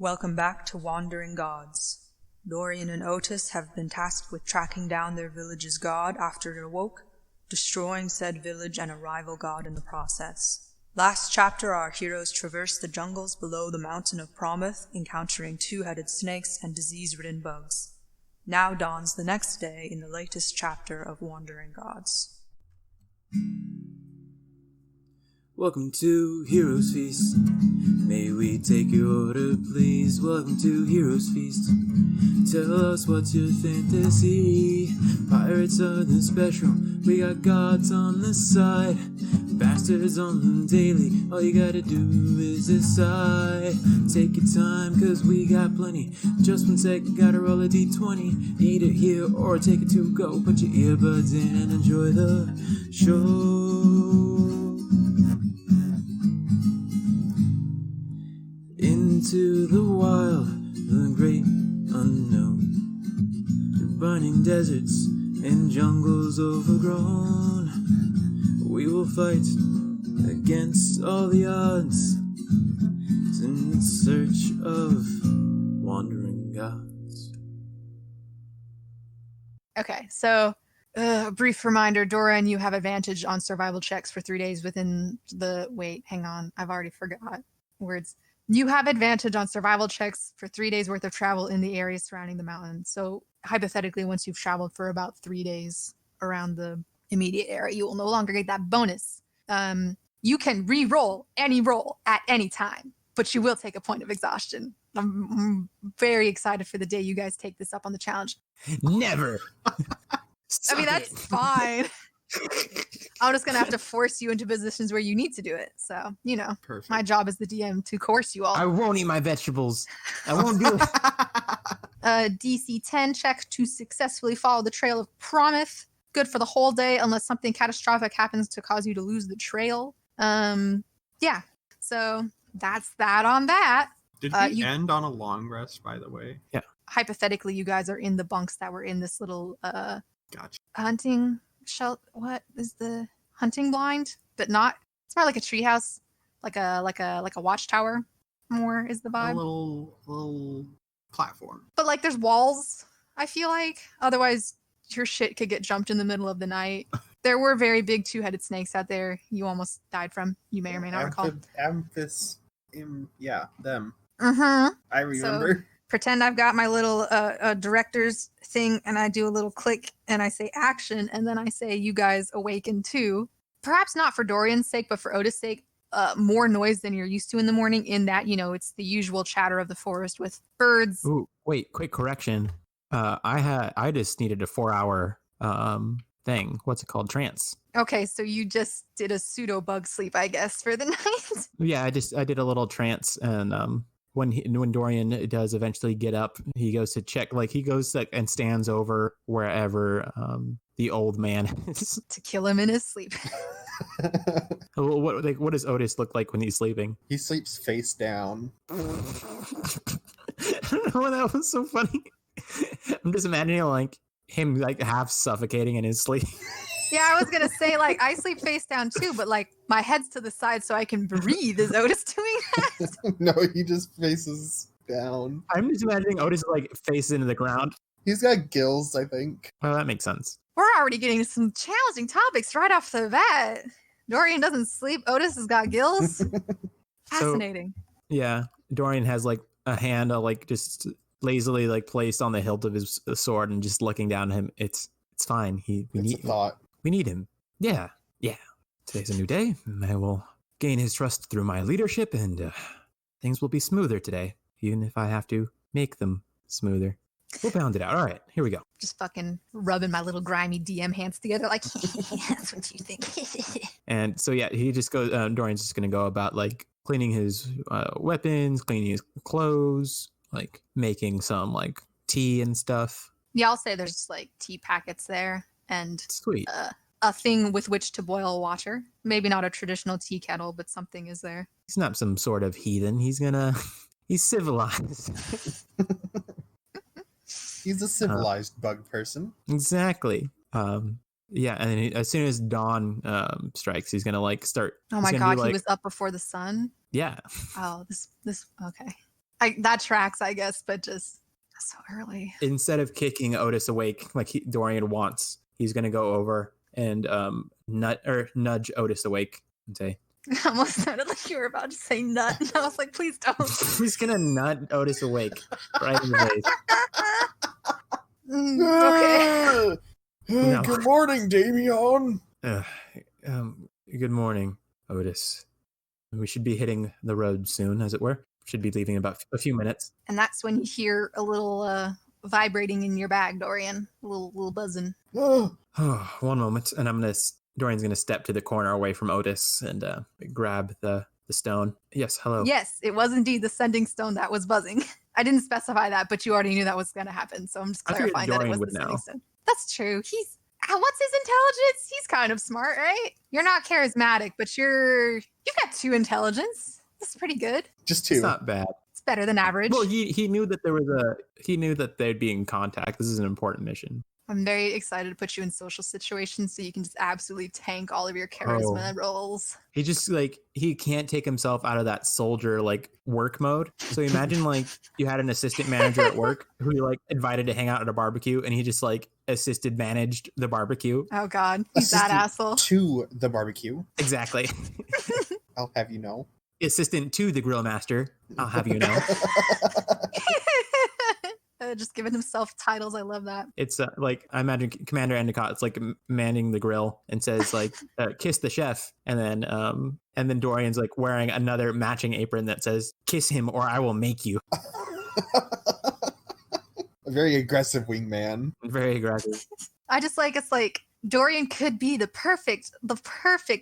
Welcome back to Wandering Gods. Dorian and Otis have been tasked with tracking down their village's god after it awoke, destroying said village and a rival god in the process. Last chapter, our heroes traversed the jungles below the mountain of Promuth, encountering two-headed snakes and disease-ridden bugs. Now dawns the next day in the latest chapter of Wandering Gods. Welcome to Heroes Feast. May we take your order, please? Welcome to Heroes Feast. Tell us what's your fantasy. Pirates are the special. We got gods on the side. Bastards on the daily. All you gotta do is decide. Take your time, cause we got plenty. Just 1 sec, gotta roll a d20. Eat it here or take it to go. Put your earbuds in and enjoy the show. Into the wild, the great unknown, through burning deserts and jungles overgrown, we will fight against all the odds in search of wandering gods. Okay, so a brief reminder, Dora, and you have advantage on survival checks for 3 days within the... Wait, hang on. I've already forgot words. You have advantage on survival checks for 3 days worth of travel in the areas surrounding the mountain. So hypothetically, once you've traveled for about 3 days around the immediate area, you will no longer get that bonus. You can re-roll any roll at any time, but you will take a point of exhaustion. I'm very excited for the day you guys take this up on the challenge. Never. I mean, that's fine. I'm just going to have to force you into positions where you need to do it. So, you know, Perfect. My job as the DM to coerce you all. I won't eat my vegetables. I won't do it. DC 10 check to successfully follow the trail of Promuth. Good for the whole day unless something catastrophic happens to cause you to lose the trail. Yeah. So that's that on that. Did we end on a long rest, by the way? Yeah. Hypothetically, you guys are in the bunks that were in this little Gotcha. hunting what is the hunting blind? But not. It's more like a treehouse, like a watchtower. More is the vibe. A little platform. But like, there's walls. I feel like otherwise your shit could get jumped in the middle of the night. There were very big two-headed snakes out there. You almost died from. You may or may not recall. Yeah, them. Mm-hmm. I remember. So, pretend I've got my little director's thing, and I do a little click, and I say action, and then I say you guys awaken too. Perhaps not for Dorian's sake, but for Otis' sake, more noise than you're used to in the morning, in that, you know, it's the usual chatter of the forest with birds. Ooh, wait, quick correction. I just needed a 4-hour thing. What's it called? Trance. Okay, so you just did a pseudo bug sleep, I guess, for the night. Yeah, I did a little trance, and when Dorian does eventually get up, he goes to check, like he goes and stands over wherever the old man is to kill him in his sleep. What does Otis look like when he's sleeping? He sleeps face down. I don't know, that was so funny. I'm just imagining like him like half suffocating in his sleep. Yeah, I was gonna say, like, I sleep face down too, but like my head's to the side so I can breathe. Is Otis doing that? No, he just faces down. I'm just imagining Otis like face into the ground. He's got gills, I think. Oh, that makes sense. We're already getting some challenging topics right off the bat. Dorian doesn't sleep. Otis has got gills. Fascinating. So, yeah, Dorian has like a hand like just lazily like placed on the hilt of his sword and just looking down at him. It's fine. We need him. Yeah. Today's a new day. I will gain his trust through my leadership, and things will be smoother today, even if I have to make them smoother. We'll pound it out. All right, here we go. Just fucking rubbing my little grimy DM hands together like, that's what you think. And so, yeah, he just goes, Dorian's just going to go about like cleaning his weapons, cleaning his clothes, like making some like tea and stuff. Yeah, I'll say there's like tea packets there. And sweet. A thing with which to boil water. Maybe not a traditional tea kettle, but something is there. He's not some sort of heathen. He's civilized. He's a civilized bug person. Exactly. Yeah, and then as soon as dawn strikes, he's gonna like start. Oh my god, he was up before the sun. Yeah. Oh, this okay. That tracks, I guess, but just so early. Instead of kicking Otis awake like Dorian wants, he's going to go over and nudge Otis awake and say, It almost sounded like you were about to say nut. And I was like, please don't. he's going to nut Otis awake right in the face. Okay. No. Good morning, Damien. Good morning, Otis. We should be hitting the road soon, as it were. Should be leaving in about a few minutes. And that's when you hear a little vibrating in your bag, Dorian. A little buzzing. Oh, one moment, and Dorian's gonna step to the corner away from Otis and grab the stone. Yes, hello. Yes, it was indeed the sending stone that was buzzing. I didn't specify that, but you already knew that was going to happen. So I'm just clarifying that it was the sending stone. That's true. What's his intelligence? He's kind of smart, right? You're not charismatic, but you've got 2 intelligence. That's pretty good. Just 2. It's not bad. It's better than average. Well, he knew that he knew that they'd be in contact. This is an important mission. I'm very excited to put you in social situations so you can just absolutely tank all of your charisma rolls. He just he can't take himself out of that soldier work mode. So imagine you had an assistant manager at work who you invited to hang out at a barbecue, and he just assisted managed the barbecue. Oh God, he's that asshole. To the barbecue. Exactly. I'll have you know. Assistant to the grill master. I'll have you know. Just giving himself titles. I love that. It's I imagine Commander Endicott. It's manning the grill and says kiss the chef, and then Dorian's wearing another matching apron that says kiss him or I will make you. A very aggressive wingman. Very aggressive. I just it's Dorian could be the perfect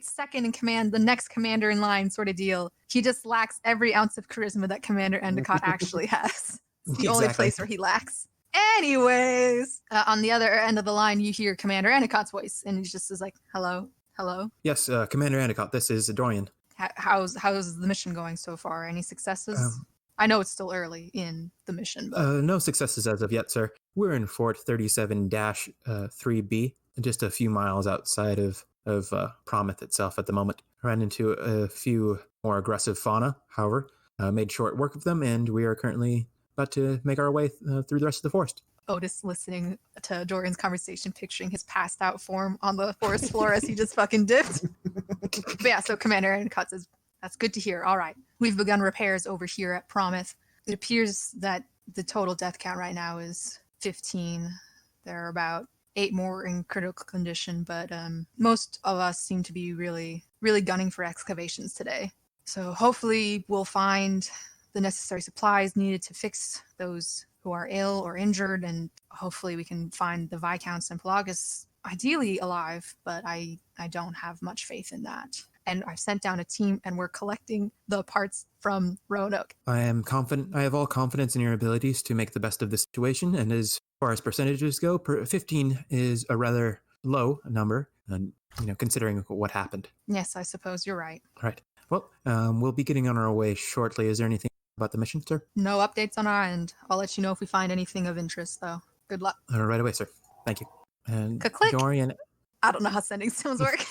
second in command, the next commander in line sort of deal. He just lacks every ounce of charisma that Commander Endicott actually has. It's the only place where he lacks. Anyways, on the other end of the line, you hear Commander Endicott's voice, and he just is hello. Yes, Commander Endicott, this is Dorian. How's the mission going so far? Any successes? I know it's still early in the mission, but no successes as of yet, sir. We're in Fort 37-3B, just a few miles outside of Prometh itself at the moment. Ran into a few more aggressive fauna, however, made short work of them, and we are currently about to make our way through the rest of the forest. Otis listening to Dorian's conversation, picturing his passed out form on the forest floor as he just fucking dipped. But yeah, so Commander Endicott says, that's good to hear. All right. We've begun repairs over here at Prometh. It appears that the total death count right now is 15. There are about 8 more in critical condition, but most of us seem to be really, really gunning for excavations today. So hopefully we'll find the necessary supplies needed to fix those who are ill or injured, and hopefully we can find the Viscounts and Pelagus ideally alive, but I don't have much faith in that. And I've sent down a team, and we're collecting the parts from Roanoke. I am confident. I have all confidence in your abilities to make the best of the situation, and as far as percentages go, 15 is a rather low number, and considering what happened. Yes, I suppose you're right. All right. Well, we'll be getting on our way shortly. Is there anything about the mission, sir? No updates on our end. I'll let you know if we find anything of interest, though. Good luck. Right away, sir. Thank you. And Click. Dorian. I don't know how sending stones work.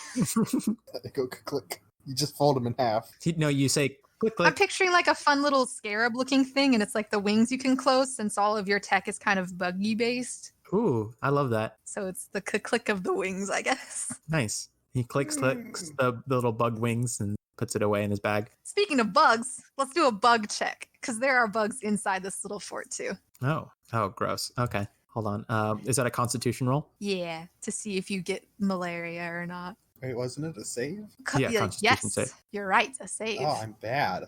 Go click. You just fold them in half. No, you say click, click. I'm picturing a fun little scarab-looking thing, and it's the wings you can close since all of your tech is kind of buggy-based. Ooh, I love that. So it's the click of the wings, I guess. Nice. He clicks the little bug wings and puts it away in his bag. Speaking of bugs, let's do a bug check, because there are bugs inside this little fort, too. Oh, gross. Okay, hold on. Is that a constitution roll? Yeah, to see if you get malaria or not. Wait, wasn't it a save? Yeah, constitution yes, save. You're right, a save. Oh, I'm bad.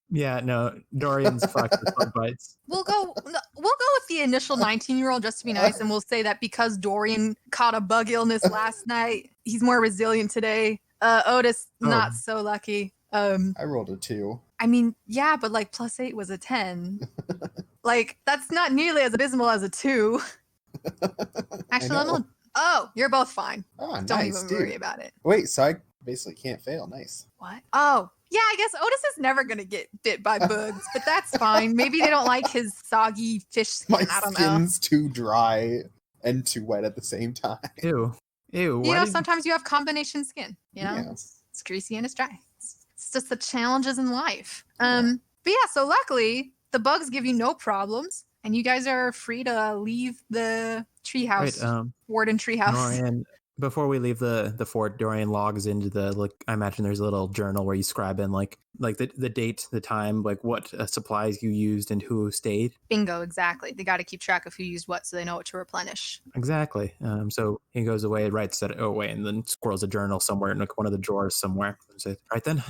Yeah, no, Dorian's fucked with bug bites. We'll go with the initial 19-year-old just to be nice, and we'll say that because Dorian caught a bug illness last night, he's more resilient today. Otis, not so lucky. I rolled a 2. I mean, yeah, but +8 was a 10. That's not nearly as abysmal as a 2. Actually, oh, you're both fine. Oh, Don't nice, even worry about it. Wait, so I basically can't fail. Nice. What? Oh, yeah, I guess Otis is never going to get bit by bugs, but that's fine. Maybe they don't like his soggy fish skin. I don't know. My skin's too dry and too wet at the same time. Ew. Sometimes you have combination skin. Yeah. It's greasy and it's dry. It's just the challenges in life. But yeah, so luckily the bugs give you no problems, and you guys are free to leave the treehouse, Warden treehouse. Dorian, before we leave the fort, Dorian logs into the I imagine there's a little journal where you scribe in like the date, the time, like what supplies you used and who stayed. Bingo, exactly. They got to keep track of who used what so they know what to replenish. Exactly. So he goes away, writes that away, and then squirrels a journal somewhere in like one of the drawers somewhere. And says, "Right then,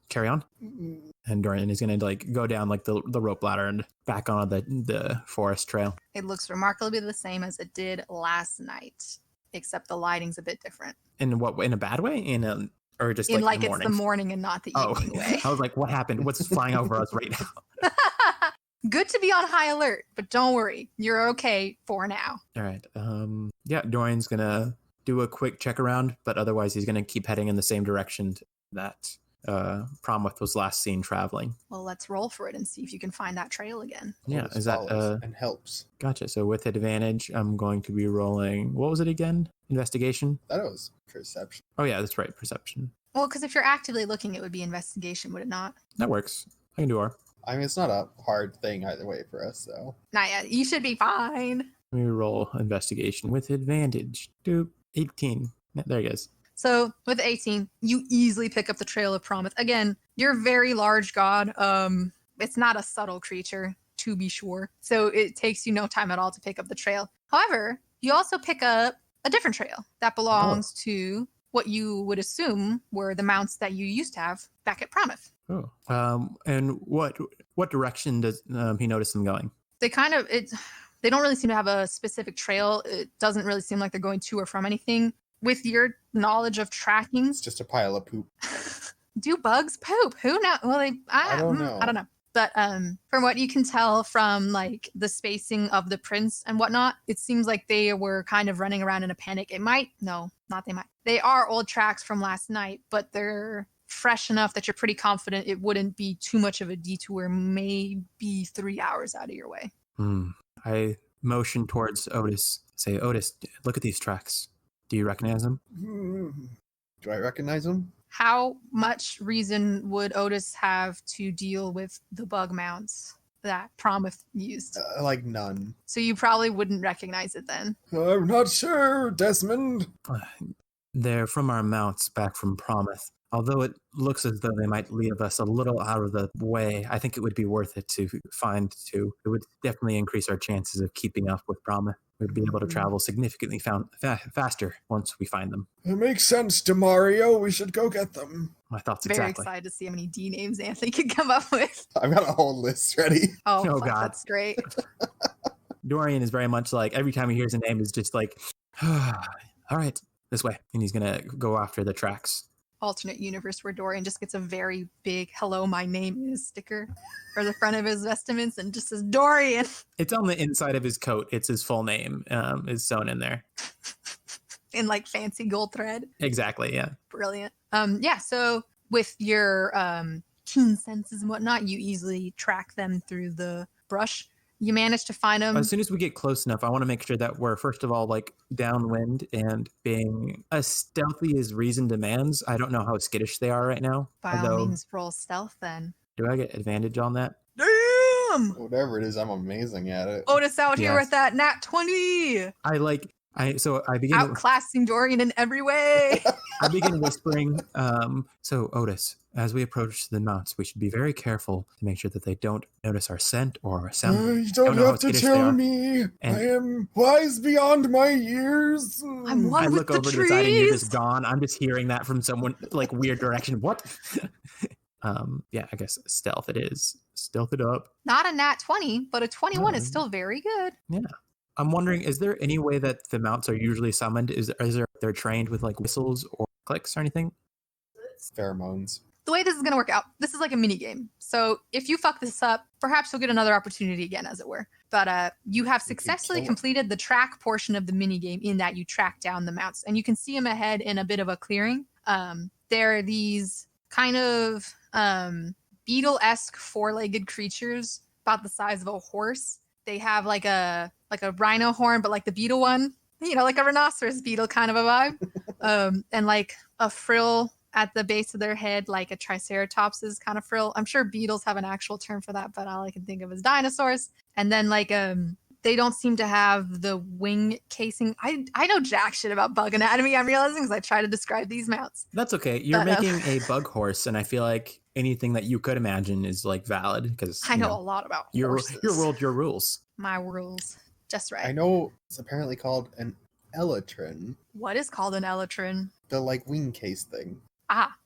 carry on." And Dorian is going to like go down like the rope ladder and back on the forest trail. It looks remarkably the same as it did last night, except the lighting's a bit different. In what way? In a bad way? Or just in like the it's the morning and not the evening way. I was like, what happened? What's flying over us right now? Good to be on high alert, but don't worry, you're okay for now. All right. Yeah, Dorian's gonna do a quick check around, but otherwise he's gonna keep heading in the same direction that Promwith was last seen traveling. Well, let's roll for it and see if you can find that trail again. Yeah, is that and helps. Gotcha. So with advantage, I'm going to be rolling. What was it again? Investigation? That was perception. Oh yeah, that's right, perception. Well, because if you're actively looking, it would be investigation, would it not? That works. I can do R. I mean, it's not a hard thing either way for us, so. Not yet. You should be fine. Let me roll investigation with advantage. Doop. 18. Yeah, there he goes. So with 18, you easily pick up the trail of Promise. Again, you're a very large god. It's not a subtle creature, to be sure. So it takes you no time at all to pick up the trail. However, you also pick up a different trail that belongs to what you would assume were the mounts that you used to have back at Promise. Oh. And what direction does he notice them going? They they don't really seem to have a specific trail. It doesn't really seem like they're going to or from anything. With your knowledge of tracking, it's just a pile of poop. Do bugs poop? Who knows? Well, I don't know. I don't know. But from what you can tell from like the spacing of the prints and whatnot, it seems like they were kind of running around in a panic. They are old tracks from last night, but they're fresh enough that you're pretty confident it wouldn't be too much of a detour, maybe 3 hours out of your way. I motion towards Otis. Say, Otis, look at these tracks. Do you recognize them? Do I recognize them? How much reason would Otis have to deal with the bug mounts that Promuth used? Like none. So you probably wouldn't recognize it then. I'm not sure, Desmond. They're from our mounts back from Promuth. Although it looks as though they might leave us a little out of the way, I think it would be worth it to find two. It would definitely increase our chances of keeping up with Promuth. We'd be able to travel significantly faster once we find them. It makes sense, DeMario. We should go get them. My thoughts Very exactly. excited to see how many D names Anthony can come up with. I've got a whole list ready. Oh God. That's great. Dorian is very much like, every time he hears a name, is just like, all right, this way. And he's going to go after the tracks. Alternate universe where Dorian just gets a very big "Hello, my name is" sticker for the front of his vestments and just says Dorian. It's on the inside of his coat. It's his full name is sewn in there. In like fancy gold thread. Exactly, yeah. Brilliant. Yeah, so with your keen senses and whatnot, you easily track them through the brush. You manage to find them. As soon as we get close enough, I want to make sure that we're, first of all, like downwind and being as stealthy as reason demands. I don't know how skittish they are right now. By all means, roll stealth then. Do I get advantage on that? Damn! Whatever it is, I'm amazing at it. Otis out here with that nat 20. I begin outclassing Dorian in every way. I begin whispering. So Otis, as we approach the mounts, we should be very careful to make sure that they don't notice our scent or sound. You don't have to tell me. I am wise beyond my years. I'm one I with look the over trees. to the side and you're just gone. I'm just hearing that from someone like weird direction. What? Yeah, I guess stealth it is. Stealth it up. Not a nat 20, but a 21 is still very good. Yeah. I'm wondering, is there any way that the mounts are usually summoned? Is there they're trained with like whistles or clicks or anything? Pheromones. The way this is going to work out, this is like a mini game. So if you fuck this up, perhaps you'll get another opportunity again, as it were. But you have successfully completed the track portion of the mini game in that you track down the mounts, and you can see them ahead in a bit of a clearing. There are these kind of beetle-esque four-legged creatures about the size of a horse. They have like a rhino horn, but like the beetle one, like a rhinoceros beetle kind of a vibe. And like a frill at the base of their head like a triceratops's kind of frill. I'm sure beetles have an actual term for that, but all I can think of is dinosaurs. And then like they don't seem to have the wing casing. I know jack shit about bug anatomy, I'm realizing, because I try to describe these mounts. That's okay. You're making a bug horse, and I feel like anything that you could imagine is like valid because I know a lot about horses. Your world, your rules. My rules. Just right. I know it's apparently called an elytron. What is called an elytron? The like wing case thing.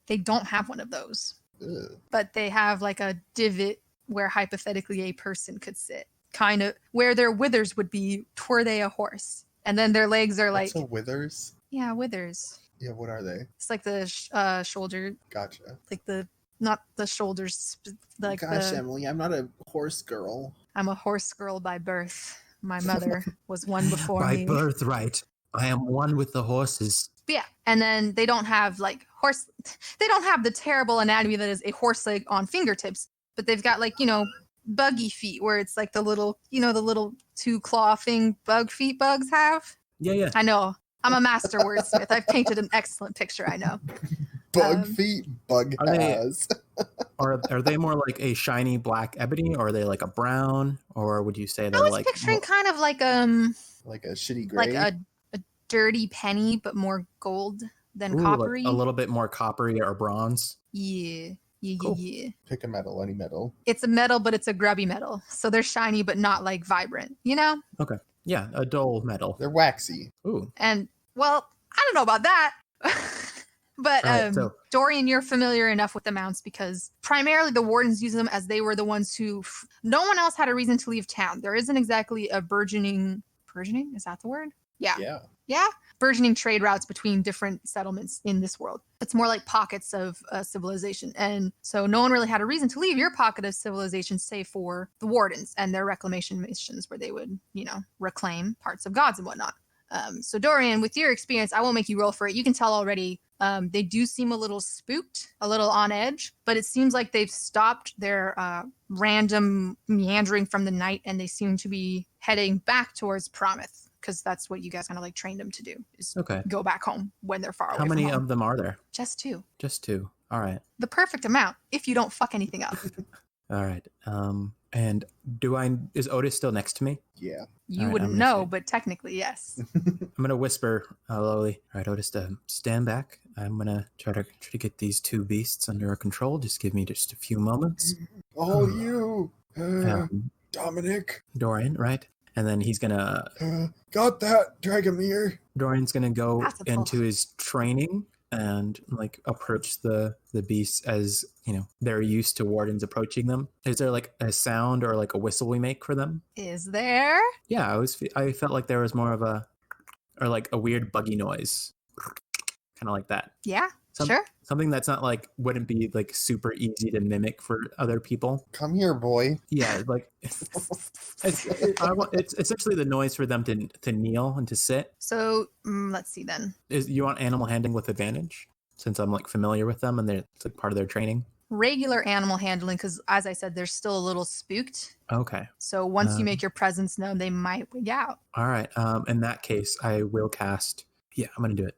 They don't have one of those. Ugh. But they have like a divot where hypothetically a person could sit. Kind of where their withers would be, were they a horse. And then their legs are like... So withers? Yeah, withers. Yeah, what are they? It's like the shoulder. Gotcha. Like not the shoulders. Like Gosh, Emily, I'm not a horse girl. I'm a horse girl by birth. My mother was one before by me. By birthright. I am one with the horses. But yeah, and then they don't have like they don't have the terrible anatomy that is a horse leg on fingertips, but they've got like, buggy feet where it's like the little, the little 2-claw thing bug feet bugs have. Yeah. I know. I'm a master wordsmith. I've painted an excellent picture, I know. Bug feet, bug has. Are they more like a shiny black ebony, or are they like a brown, or would you say they're I was like picturing kind of like like a shitty gray? Like a dirty penny, but more gold than Ooh, coppery. Like a little bit more coppery or bronze. Yeah. Cool. Yeah. Pick a metal, any metal. It's a metal, but it's a grubby metal. So they're shiny, but not like vibrant, Okay. Yeah, a dull metal. They're waxy. Ooh. And, well, I don't know about that. But right, Dorian, you're familiar enough with the mounts because primarily the wardens use them as they were the ones who... no one else had a reason to leave town. There isn't exactly a burgeoning... Burgeoning? Is that the word? Yeah. Burgeoning trade routes between different settlements in this world. It's more like pockets of civilization. And so no one really had a reason to leave your pocket of civilization, save for the wardens and their reclamation missions where they would, reclaim parts of gods and whatnot. So Dorian, with your experience, I won't make you roll for it. You can tell already they do seem a little spooked, a little on edge, but it seems like they've stopped their random meandering from the night and they seem to be heading back towards Promise. Because that's what you guys kind of like trained them to do, is go back home when they're far away. How many from home. of them are there? Just 2. Just 2. All right. The perfect amount if you don't fuck anything up. All right. And is Otis still next to me? Yeah. You wouldn't know, but technically, yes. I'm gonna whisper lowly. All right, Otis, stand back. I'm gonna try to get these 2 beasts under control. Just give me just a few moments. Oh, you, Dominic. Dorian, right? And then he's gonna got that, Dragomir. Dorian's gonna go into his training and like approach the beasts as they're used to wardens approaching them. Is there like a sound or like a whistle we make for them? Is there? Yeah, I felt like there was more of a weird buggy noise, kind of like that. Yeah. Sure. Something that's not like wouldn't be like super easy to mimic for other people. Come here, boy. Yeah, like it's essentially the noise for them to kneel and to sit. So let's see then. You want animal handling with advantage, since I'm like familiar with them and it's like part of their training. Regular animal handling, because as I said, they're still a little spooked. Okay. So once you make your presence known, they might wig out. All right. In that case, I will cast. Yeah, I'm going to do it.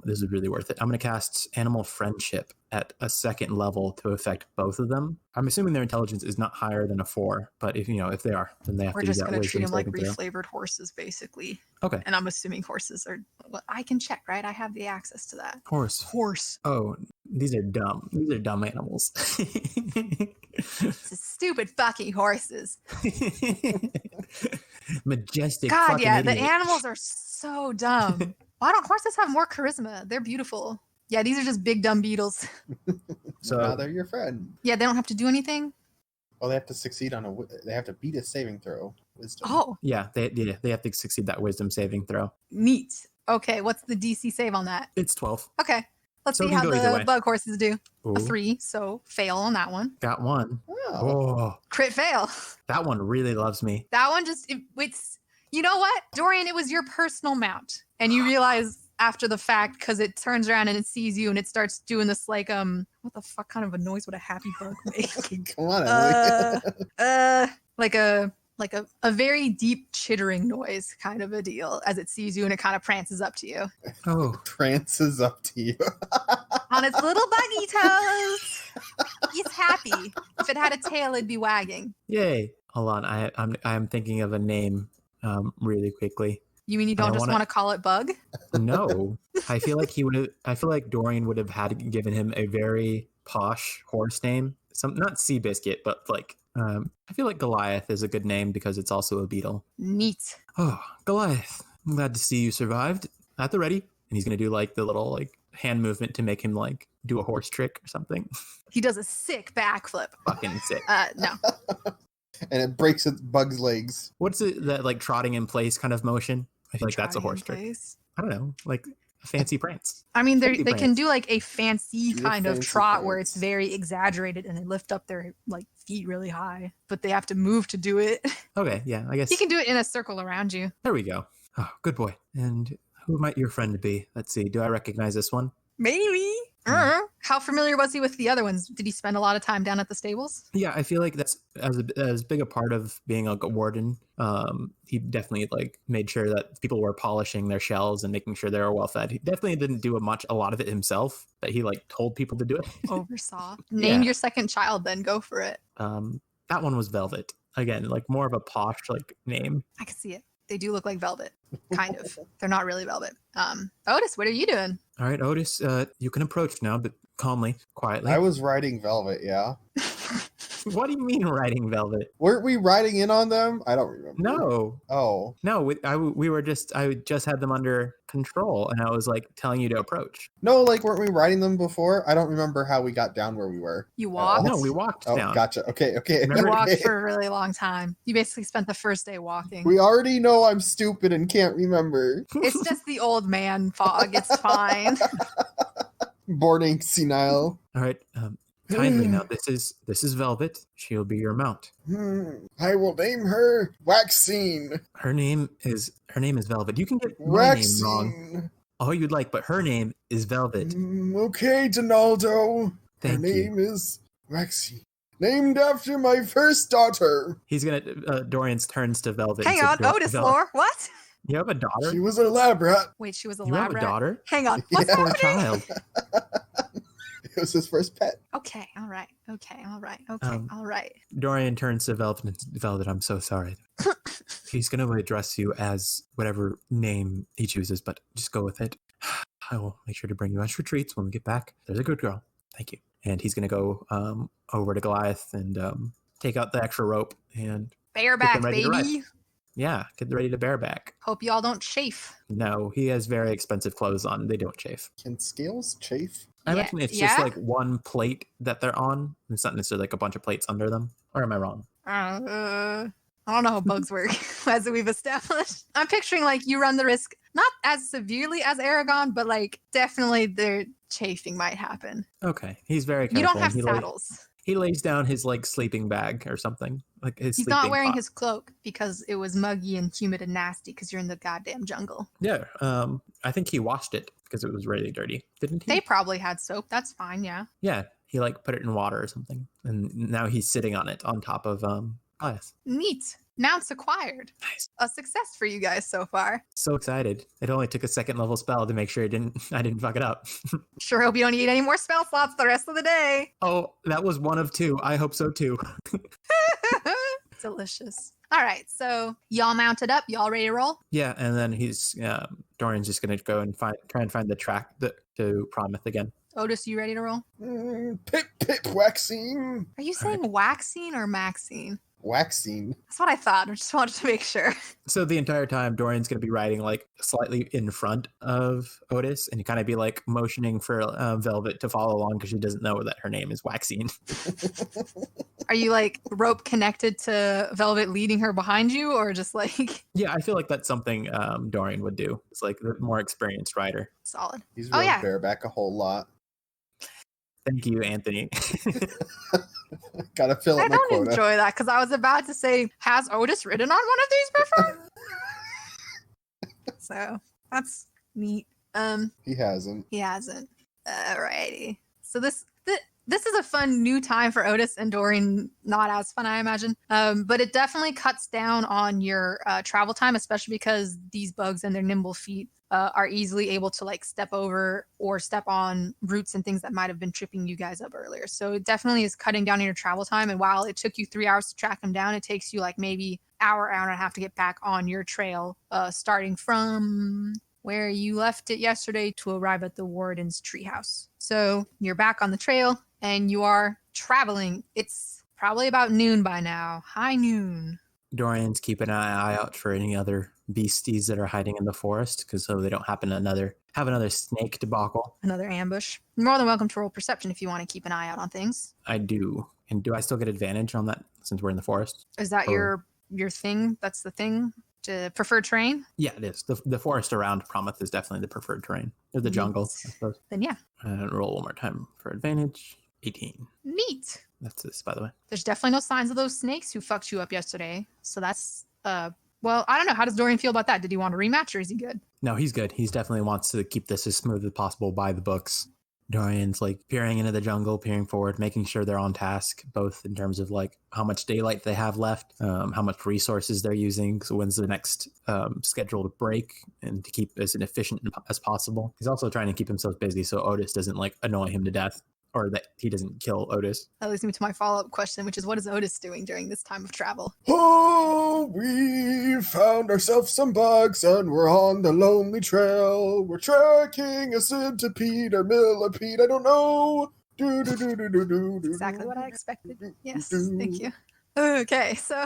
This is really worth it. I'm going to cast Animal Friendship at a 2nd level to affect both of them. I'm assuming their intelligence is not higher than a 4, but if they are, then they have to do that. We're just going to treat them like reflavored horses, basically. Okay. And I'm assuming horses are... Well, I can check, right? I have the access to that. Horse. Oh, these are dumb. These are dumb animals. Stupid fucking horses. Majestic. God, yeah, idiot. The animals are so dumb. Why don't horses have more charisma? They're beautiful. Yeah, these are just big dumb beetles. So now they're your friend. Yeah, they don't have to do anything. Well, they have to succeed they have to beat a saving throw. Wisdom. Oh. Yeah, they have to succeed that wisdom saving throw. Neat. Okay, what's the DC save on that? It's 12. Okay. Let's see how the bug horses do. Ooh. A 3, so fail on that one. Got 1. Oh. Crit fail. That one really loves me. That one it's... You know what, Dorian? It was your personal mount, and you realize after the fact because it turns around and it sees you and it starts doing this like what the fuck kind of a noise would a happy bug make? Come on, Emily. like like a very deep chittering noise kind of a deal as it sees you and it kind of prances up to you. Oh, Prances up to you. On its little buggy toes. He's happy. If it had a tail, it'd be wagging. yay! Hold on, I'm thinking of a name really quickly. You mean you don't just want to call it Bug? No, I feel like I feel like Dorian would have had given him a very posh horse name. Not Seabiscuit, but like I feel like Goliath is a good name because it's also a beetle. Neat. Oh, Goliath! I'm glad to see you survived. At the ready. And he's gonna do like the little like hand movement to make him like do a horse trick or something. He does a sick backflip. Fucking sick. No. And it breaks its Bug's legs. What's it that like trotting in place kind of motion? I feel like that's a horse trick. I don't know, like a fancy prance. I mean, they Fancy can do like a fancy Do a kind of fancy trot where prance. it's very exaggerated and they lift up their like feet really high, but they have to move to do it. Okay, yeah, I guess He can do it in a circle around you. there we go. Oh, good boy. And who might your friend be? Let's see. Do I recognize this one? Maybe. How familiar was he with the other ones? Did he spend a lot of time down at the stables? Yeah, I feel like that's as big a part of being a warden. He definitely like made sure that people were polishing their shells and making sure they were well fed. He definitely didn't do a lot of it himself, but he like told people to do it. Oversaw. Name your second child, then go for it. That one was Velvet. Again, like more of a posh like name. I can see it. They do look like velvet, kind of. They're not really velvet. Otis, what are you doing? All right, Otis, you can approach now, but calmly, quietly. I was riding Velvet, yeah. What do you mean riding Velvet? Weren't we riding in on them? I don't remember. No. Oh. No, I just had them under control, and I was like telling you to approach. No, like, weren't we riding them before? I don't remember how we got down where we were. You walked? No, we walked Oh, down. gotcha. Okay. You walked Okay. for a really long time. You basically spent the first day walking. We already know I'm stupid and can't remember. It's just the old man fog. It's fine. Boarding senile. All right, kindly now. This is Velvet. She'll be your mount. I will name her Waxine. Her name is Velvet. You can get my name wrong Waxine. all you'd like, but her name is Velvet. Okay, Donaldo. Her Thank name is Waxine. Named after my first daughter. He's gonna. Dorian's turns to Velvet. and Hang says, on, Otis Velvet, lore. What? You have a daughter? She was a lab rat. Wait, she was a You lab have a rat? daughter? Hang on. What's Yeah. Poor happening? child. It was his first pet. Okay, all right. Um, All right. Dorian turns to Velvet and Velvet, I'm so sorry. He's going to address you as whatever name he chooses, but just go with it. I will make sure to bring you extra treats when we get back. There's a good girl. Thank you. And he's going to go over to Goliath and take out the extra rope and Bareback, them ready to ride. baby. yeah, get ready to bareback. Hope y'all don't chafe. No, he has very expensive clothes on. They don't chafe. Can scales chafe? I Yeah, imagine it's yeah? just like one plate that they're on. It's not necessarily like a bunch of plates under them. Or am I wrong? I don't know how bugs work, as we've established. I'm picturing like you run the risk, not as severely as Aragon, but like definitely their chafing might happen. Okay, he's very careful. You don't have He saddles. He lays down his like sleeping bag or something. Like his He's sleeping not wearing pot. his cloak because it was muggy and humid and nasty because you're in the goddamn jungle. Yeah, I think he washed it because it was really dirty, didn't he? They probably had soap. That's fine, yeah. Yeah, he like put it in water or something, and now he's sitting on it on top of Goliath. Neat. Mounts acquired. Nice. A success for you guys so far. So excited! It only took a second level spell to make sure I didn't fuck it up. Sure hope you don't need any more spell slots the rest of the day. Oh, that was one of two. I hope so too. Delicious. All right, so y'all mounted up. Y'all ready to roll? Yeah, and then he's Dorian's just gonna go and try and find the track to Promuth again. Otis, you ready to roll? Pip, Waxine. Are you saying waxine or maxine? Waxine. That's what I thought. I just wanted to make sure. So the entire time, Dorian's going to be riding like slightly in front of Otis and kind of be like motioning for Velvet to follow along because she doesn't know that her name is Waxine. Are you like rope connected to Velvet leading her behind you or just like Yeah, I feel like that's something Dorian would do. It's like the more experienced rider. solid? He's Oh, rode yeah. bareback a whole lot. Thank you, Anthony. Gotta fill I up my don't quota. enjoy that because I was about to say, has Otis ridden on one of these before? So that's neat. He hasn't. He hasn't. Alrighty. So this is a fun new time for Otis and Dorian. Not as fun, I imagine. But it definitely cuts down on your travel time, especially because these bugs and their nimble feet are easily able to like step over or step on roots and things that might have been tripping you guys up earlier. So it definitely is cutting down on your travel time. And while it took you 3 hours to track them down, it takes you like maybe hour and a half to get back on your trail, starting from where you left it yesterday to arrive at the warden's treehouse. So you're back on the trail and you are traveling. It's probably about noon by now. High noon. Dorian's keeping an eye out for any other beasties that are hiding in the forest, because so they don't have another snake debacle. Another ambush. You're more than welcome to roll perception if you want to keep an eye out on things. I do. And do I still get advantage on that since we're in the forest? Is that your thing? That's the thing? Preferred terrain? Yeah, it is. The forest around Promuth is definitely the preferred terrain. Or the jungle, I suppose. Then yeah. And roll one more time for advantage. 18. Neat. That's this, by the way. There's definitely no signs of those snakes who fucked you up yesterday. So that's, well, I don't know. How does Dorian feel about that? Did he want a rematch or is he good? No, he's good. He's definitely wants to keep this as smooth as possible by the books. Dorian's like peering into the jungle, peering forward, making sure they're on task, both in terms of like how much daylight they have left, how much resources they're using, so when's the next scheduled break, and to keep as efficient as possible. He's also trying to keep himself busy so Otis doesn't like annoy him to death, or that he doesn't kill Otis. That leads me to my follow-up question, which is what is Otis doing during this time of travel? Oh, we found ourselves some bugs and we're on the lonely trail. We're tracking a centipede or millipede, I don't know. Exactly what I expected. Yes, thank you. Okay, so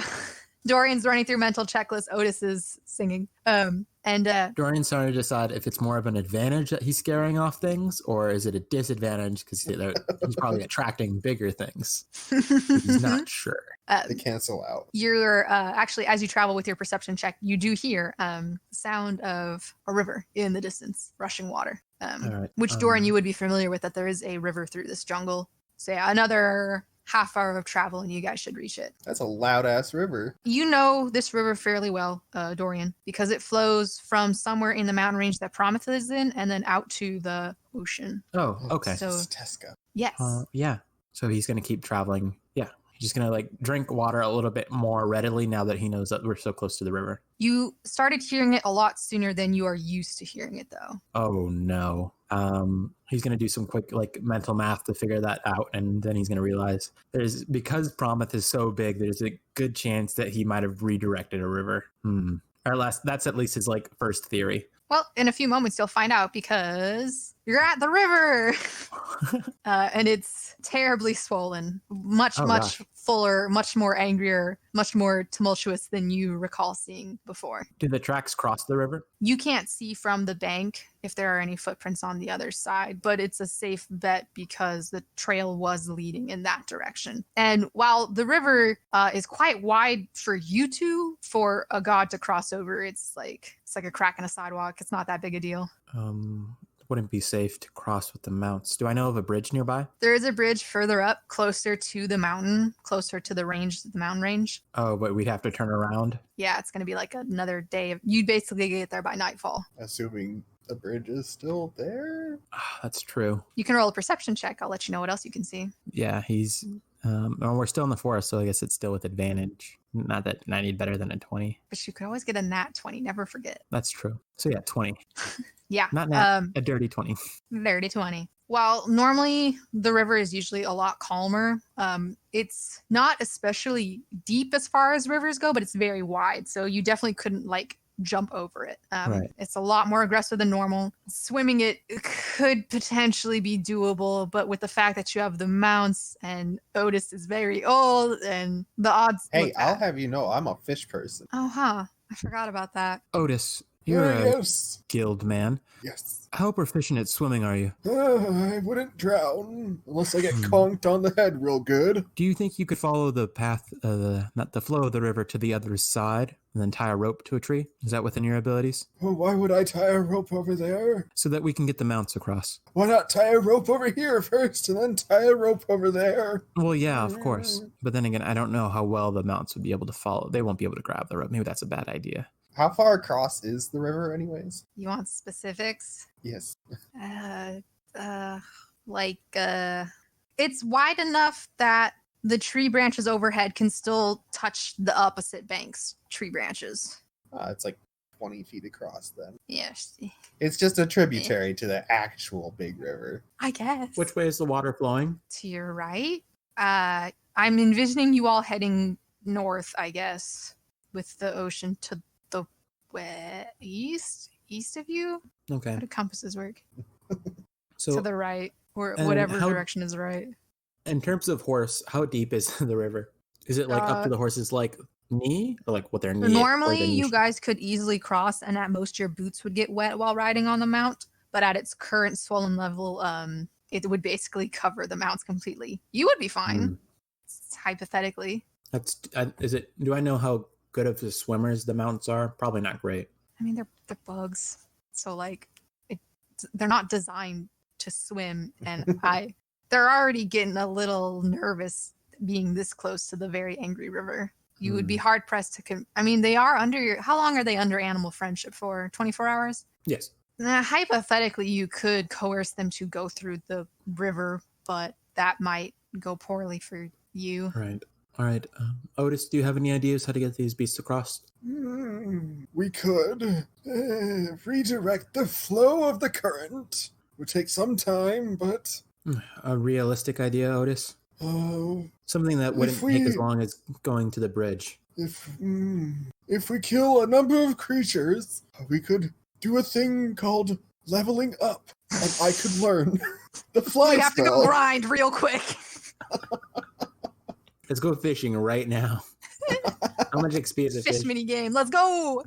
Dorian's running through mental checklist. Otis is singing. Dorian's trying to decide if it's more of an advantage that he's scaring off things, or is it a disadvantage because he's probably attracting bigger things. He's not sure. They cancel out. You're actually, as you travel with your perception check, you do hear the sound of a river in the distance, rushing water. Right. Which Dorian, you would be familiar with, that there is a river through this jungle. So yeah, another half hour of travel and you guys should reach it. That's a loud ass river. You know this river fairly well, Dorian, because it flows from somewhere in the mountain range that Promuth is in and then out to the ocean. Oh, okay. So Tesca. yes. Yeah. So he's going to keep traveling. Yeah. He's just going to like drink water a little bit more readily now that he knows that we're so close to the river. You started hearing it a lot sooner than you are used to hearing it, though. Oh, no. He's going to do some quick like mental math to figure that out. And then he's going to realize because Promuth is so big, there's a good chance that he might have redirected a river. That's at least his like first theory. Well, in a few moments, you'll find out because you're at the river and it's terribly swollen, much fuller, much more angrier, much more tumultuous than you recall seeing before. Do the tracks cross the river? You can't see from the bank if there are any footprints on the other side, but it's a safe bet because the trail was leading in that direction. And while the river is quite wide for you two, for a god to cross over, it's like a crack in a sidewalk. It's not that big a deal. Wouldn't be safe to cross with the mounts. Do I know of a bridge nearby? There is a bridge further up, closer to the mountain, closer to the mountain range. Oh, but we'd have to turn around? Yeah, it's going to be like another day. You'd basically get there by nightfall. Assuming the bridge is still there? That's true. You can roll a perception check. I'll let you know what else you can see. Yeah, he's... we're still in the forest, so I guess it's still with advantage. Not that I need better than a 20. But you could always get a nat 20. Never forget. That's true. So yeah, 20. Yeah. Not nat, a dirty 20. Dirty 20. While normally the river is usually a lot calmer, it's not especially deep as far as rivers go, but it's very wide. So you definitely couldn't like jump over it. Right. It's a lot more aggressive than normal. Swimming it could potentially be doable, but with the fact that you have the mounts and Otis is very old and the odds. Hey, I'll have you know I'm a fish person. Oh, huh. I forgot about that. Otis, you're a Yes. guild man. Yes. How proficient at swimming are you? I wouldn't drown unless I get conked on the head real good. Do you think you could follow the path, not the flow of the river to the other side and then tie a rope to a tree? Is that within your abilities? Well, why would I tie a rope over there? So that we can get the mounts across. Why not tie a rope over here first and then tie a rope over there? Well, yeah, of course. But then again, I don't know how well the mounts would be able to follow. They won't be able to grab the rope. Maybe that's a bad idea. How far across is the river anyways? You want specifics? Yes. It's wide enough that the tree branches overhead can still touch the opposite bank's tree branches. It's like 20 feet across then. Yes. It's just a tributary to the actual big river. I guess. Which way is the water flowing? To your right. I'm envisioning you all heading north, I guess, with the ocean to the east of you. Okay. How do compasses work? So to the right, or and whatever how- direction is right. in terms of horse, how deep is the river? Is it like up to the horse's like knee, or like what their knee? Normally, you guys could easily cross, and at most your boots would get wet while riding on the mount. But at its current swollen level, it would basically cover the mounts completely. You would be fine, hypothetically. That's is it? Do I know how good of the swimmers the mounts are? Probably not great. I mean, they're bugs, so like, they're not designed to swim, and they're already getting a little nervous being this close to the very angry river. You would be hard pressed to. I mean, they are under. How long are they under animal friendship for? 24 hours. Yes. Hypothetically, you could coerce them to go through the river, but that might go poorly for you. All right. Otis, do you have any ideas how to get these beasts across? We could redirect the flow of the current. It would take some time, but... A realistic idea, Otis? Something that wouldn't take as long as going to the bridge. If we kill a number of creatures, we could do a thing called leveling up, and I could learn the fly We have to spell. go grind real quick. Let's go fishing right now. How much XP is a Fish fish? mini game. Let's go.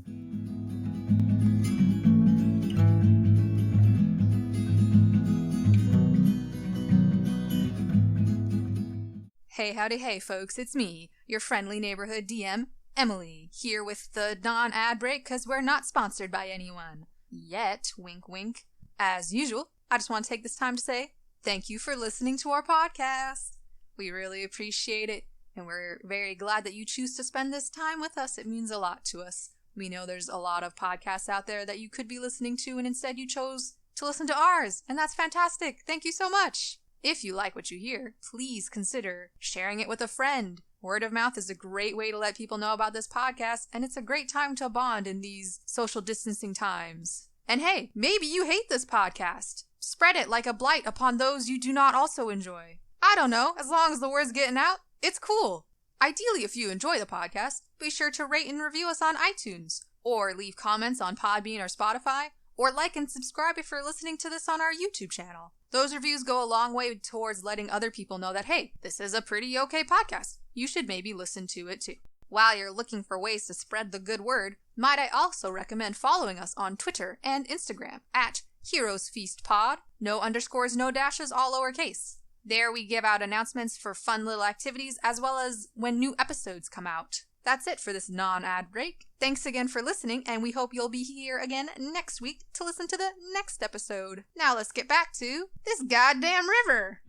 Hey, howdy, hey, folks, it's me, your friendly neighborhood DM, Emily, here with the non-ad break because we're not sponsored by anyone. Yet, wink, wink. As usual, I just want to take this time to say thank you for listening to our podcast. We really appreciate it, and we're very glad that you choose to spend this time with us. It means a lot to us. We know there's a lot of podcasts out there that you could be listening to, and instead you chose to listen to ours, and that's fantastic. Thank you so much. If you like what you hear, please consider sharing it with a friend. Word of mouth is a great way to let people know about this podcast, and it's a great time to bond in these social distancing times. And hey, maybe you hate this podcast. Spread it like a blight upon those you do not also enjoy. I don't know, as long as the word's getting out, it's cool. Ideally, if you enjoy the podcast, be sure to rate and review us on iTunes, or leave comments on Podbean or Spotify, or like and subscribe if you're listening to this on our YouTube channel. Those reviews go a long way towards letting other people know that, hey, this is a pretty okay podcast. You should maybe listen to it too. While you're looking for ways to spread the good word, might I also recommend following us on Twitter and Instagram at Heroes Feast Pod, no underscores, no dashes, all lowercase. There we give out announcements for fun little activities as well as when new episodes come out. That's it for this non-ad break. Thanks again for listening, and we hope you'll be here again next week to listen to the next episode. Now let's get back to this goddamn river.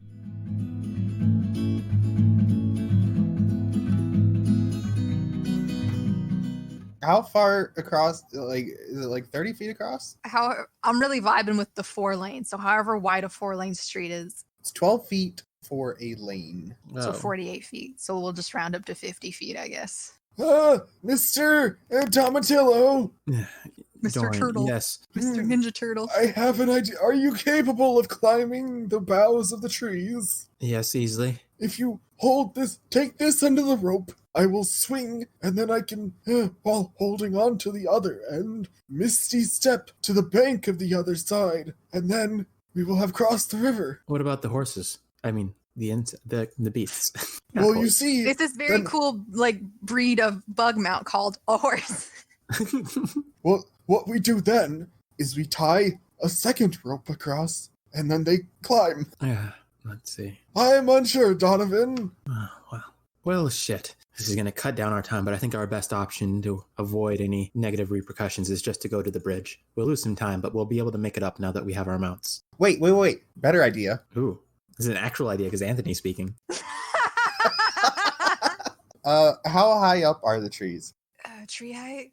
How far across? Like, is it like 30 feet across? I'm really vibing with the 4 lanes, so however wide a 4-lane street is. It's 12 feet for a lane. So 48 feet. So we'll just round up to 50 feet, I guess. Mr. Tomatillo! Mr. Dorian, Turtle. yes. Mr. Ninja Turtle. I have an idea. Are you capable of climbing the boughs of the trees? Yes, easily. If you take this under the rope, I will swing, and then I can, while holding on to the other end, misty step to the bank of the other side, and then we will have crossed the river. What about the horses? I mean, the beasts. Well, you see... It's this very cool, breed of bug mount called a horse. Well, what we do then is we tie a second rope across, and then they climb. Let's see. I'm unsure, Donovan. Well, shit. This is going to cut down our time, but I think our best option to avoid any negative repercussions is just to go to the bridge. We'll lose some time, but we'll be able to make it up now that we have our mounts. Wait. Better idea. Ooh, this is an actual idea because Anthony's speaking. How high up are the trees? Tree height?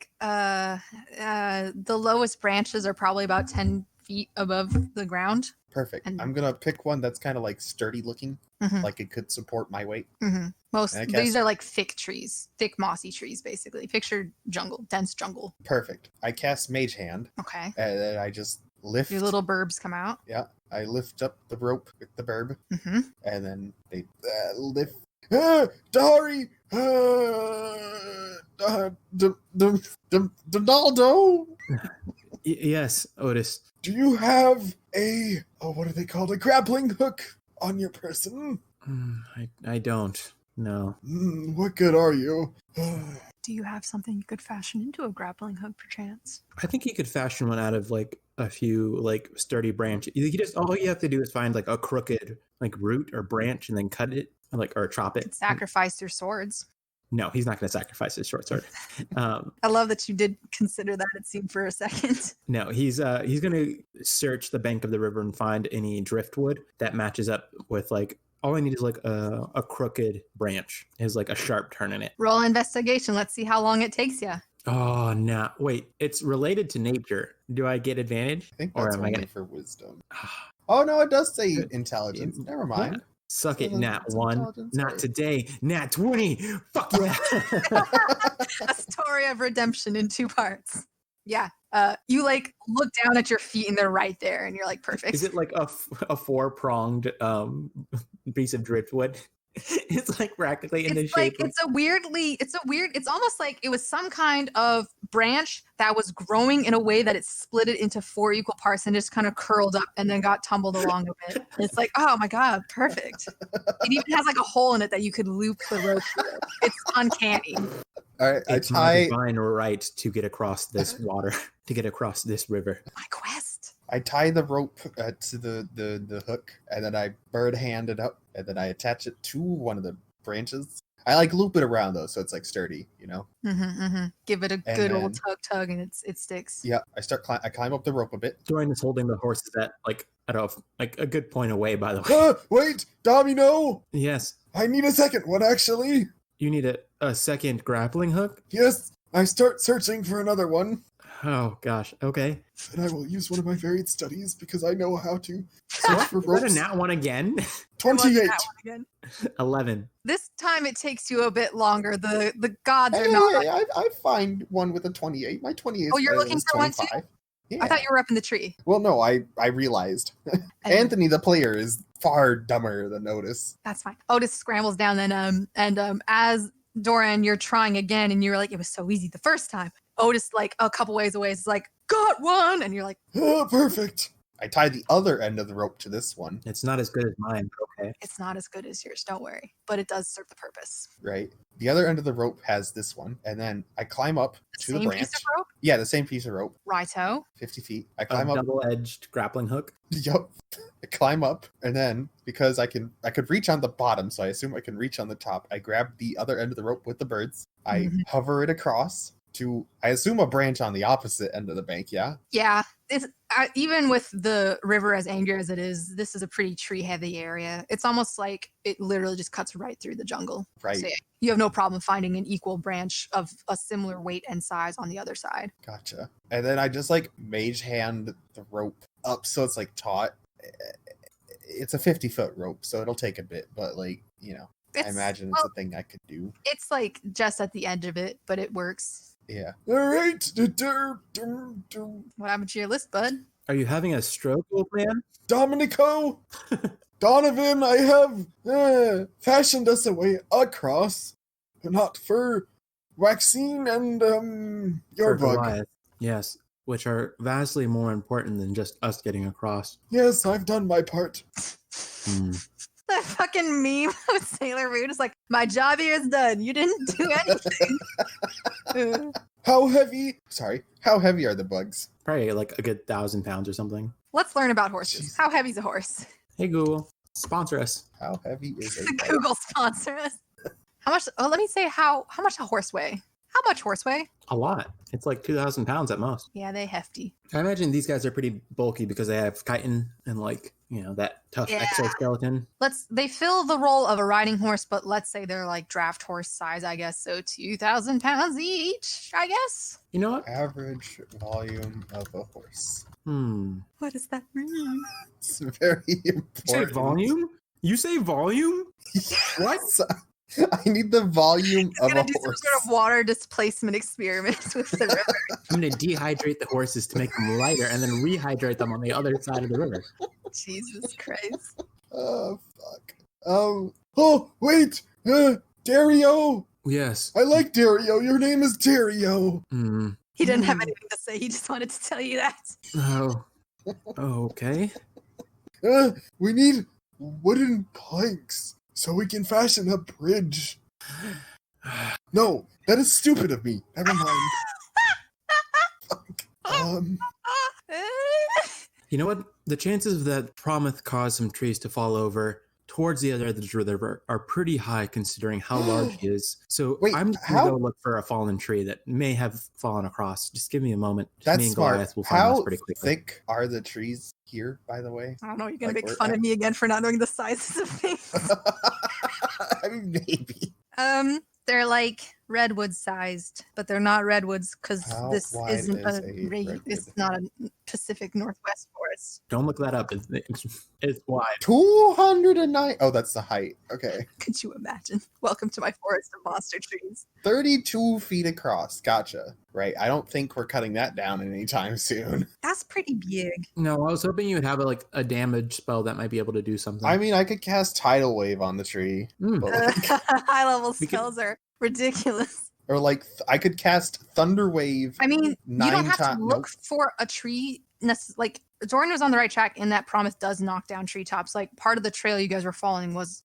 The lowest branches are probably about 10 feet above the ground. Perfect. And- I'm gonna pick one that's kind of like sturdy looking, like it could support my weight. These are like thick trees, thick mossy trees, basically. Picture jungle, dense jungle. Perfect. I cast Mage Hand. Okay. And then I just lift. Your little burbs come out. Yeah. I lift up the rope with the burb, and then they lift. Dari! Donaldo! Yes, Otis. Do you have what are they called? A grappling hook on your person? I don't. No. What good are you? Do you have something you could fashion into a grappling hook, perchance? I think he could fashion one out of like a few like sturdy branches. All you have to do is find like a crooked like root or branch and then cut it or chop it. Sacrifice your swords. No, he's not going to sacrifice his short sword. I love that you did consider that, it seemed, for a second. No, he's going to search the bank of the river and find any driftwood that matches up with like, all I need is like a crooked branch. Has like a sharp turn in it. Roll investigation. Let's see how long it takes you. Oh, no. Wait, it's related to nature. Do I get advantage? I think that's am I only gonna... for wisdom. Oh, no, it does say intelligence. Never mind. Yeah. Suck it, Nat 1. Not today. Nat 20. Fuck yeah. A story of redemption in 2 parts. Yeah. You like look down at your feet and they're right there and you're like, perfect. Is it like a 4-pronged piece of driftwood? It's like practically in the shape. It's almost like it was some kind of branch that was growing in a way that it split it into 4 equal parts and just kind of curled up and then got tumbled along a bit. It's like, oh my God, perfect. It even has like a hole in it that you could loop the rope through. It's uncanny. All right, it's my divine right to get across this water, to get across this river. My quest. I tie the rope to the hook, and then I bird hand it up, and then I attach it to one of the branches. I like loop it around though, so it's like sturdy, you know. Give it a good old tug, and it sticks. Yeah, I climb up the rope a bit. Dorian is holding the horses at a good point away. By the way. Wait, Domino. Yes. I need a second one, actually. You need a second grappling hook? Yes. I start searching for another one. Oh, gosh. Okay. And I will use one of my varied studies because I know how to search for ropes. Is that a nat 1 again? 28. 11. This time it takes you a bit longer. The gods are not... I find one with a 28. My 28 Oh, you're looking for 25. One too? Yeah. I thought you were up in the tree. Well, no, I realized. Anthony, the player, is far dumber than Otis. That's fine. Otis scrambles down then, and as Doran, you're trying again, and you're like, it was so easy the first time. Otis, like a couple ways away, is like, got one, and you're like, oh, perfect. I tied the other end of the rope to this one. It's not as good as mine, but okay. It's not as good as yours, don't worry. But it does serve the purpose. Right. The other end of the rope has this one, and then I climb up to the branch. Same piece of rope? Yeah, the same piece of rope. Righto. 50 feet. I climb up. Double-edged grappling hook? Yup. I climb up, and then, because I could reach on the bottom, so I assume I can reach on the top, I grab the other end of the rope with the birds. I hover it across to, I assume, a branch on the opposite end of the bank, yeah? Yeah. Even with the river as angry as it is, this is a pretty tree-heavy area. It's almost like it literally just cuts right through the jungle. Right. So yeah, you have no problem finding an equal branch of a similar weight and size on the other side. Gotcha. And then I just like mage hand the rope up so it's like taut. It's a 50-foot rope, so it'll take a bit, but like, you know, I imagine it's a thing I could do. It's like just at the end of it, but it works. Yeah. All right. What happened to your list, bud? Are you having a stroke, old man? Dominico, Donovan, I have fashioned us a way across, but not for Waxine and your bug. Goliath. Yes, which are vastly more important than just us getting across. Yes, I've done my part. That fucking meme with Sailor Moon is like, my job here is done. You didn't do anything. How heavy are the bugs? Probably like a good 1,000 pounds or something. Let's learn about horses. How heavy's a horse? Hey, Google, sponsor us. How heavy is a bug? Google sponsor us. How much? Oh, let me say how much a horse weigh? How much horse weigh? A lot. It's like 2,000 pounds at most. Yeah, they hefty. I imagine these guys are pretty bulky because they have chitin and like, you know, that tough exoskeleton. They fill the role of a riding horse, but let's say they're like draft horse size, I guess. So 2,000 pounds each, I guess. You know what? Average volume of a horse. What does that mean? It's very important. You say volume? You say volume? What? I need the volume I'm of gonna a do some horse. sort of water displacement experiment with the river. I'm going to dehydrate the horses to make them lighter and then rehydrate them on the other side of the river. Jesus Christ. Oh, fuck. Oh, wait! Dario! Yes. I like Dario. Your name is Dario. He didn't have anything to say. He just wanted to tell you that. Oh. Okay. We need wooden planks so we can fashion a bridge. No, that is stupid of me. Never mind. Fuck. You know what? The chances that Promuth caused some trees to fall over towards the other edge of the river are pretty high considering how large he is. So Wait, I'm just going to go look for a fallen tree that may have fallen across. Just give me a moment. That's me and smart. Goliath will find How this pretty quickly. thick are the trees here, by the way? I don't know. You're gonna Like, make fun of me again for not knowing the sizes of things. I mean, maybe. They're like redwood sized, but they're not redwoods because How this wide isn't is a a redwood? it's not a Pacific Northwest forest. Don't look that up. It's wide. 209. Oh, that's the height. Okay. Could you imagine? Welcome to my forest of monster trees. 32 feet across. Gotcha. Right. I don't think we're cutting that down anytime soon. That's pretty big. No, I was hoping you would have a damage spell that might be able to do something. I mean, I could cast Tidal Wave on the tree. But like, High level We could- spells are ridiculous. or like, I could cast Thunder Wave. I mean, you don't have to look Nope. for a tree. Like Dorian was on the right track in that Promise does knock down treetops. Like part of the trail you guys were following was,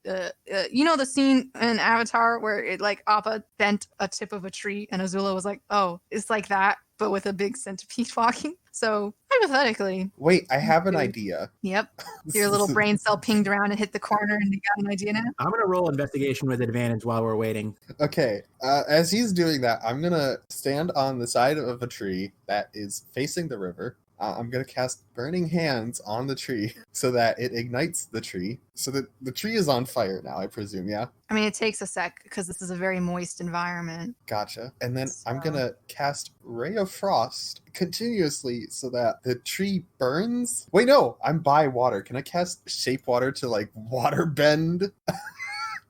the scene in Avatar where it like Appa bent a tip of a tree and Azula was like, oh, it's like that, but with a big centipede walking. So hypothetically, Wait, I have an idea. yep, your little brain cell pinged around and hit the corner, and you got an idea now. I'm going to roll investigation with advantage while we're waiting. Okay, as he's doing that, I'm gonna stand on the side of a tree that is facing the river. I'm gonna cast Burning Hands on the tree so that it ignites the tree. So that the tree is on fire now, I presume, yeah? I mean, it takes a sec because this is a very moist environment. Gotcha. And then I'm So- gonna cast Ray of Frost continuously so that the tree burns. Wait, no, I'm by water. Can I cast Shape Water to like water bend?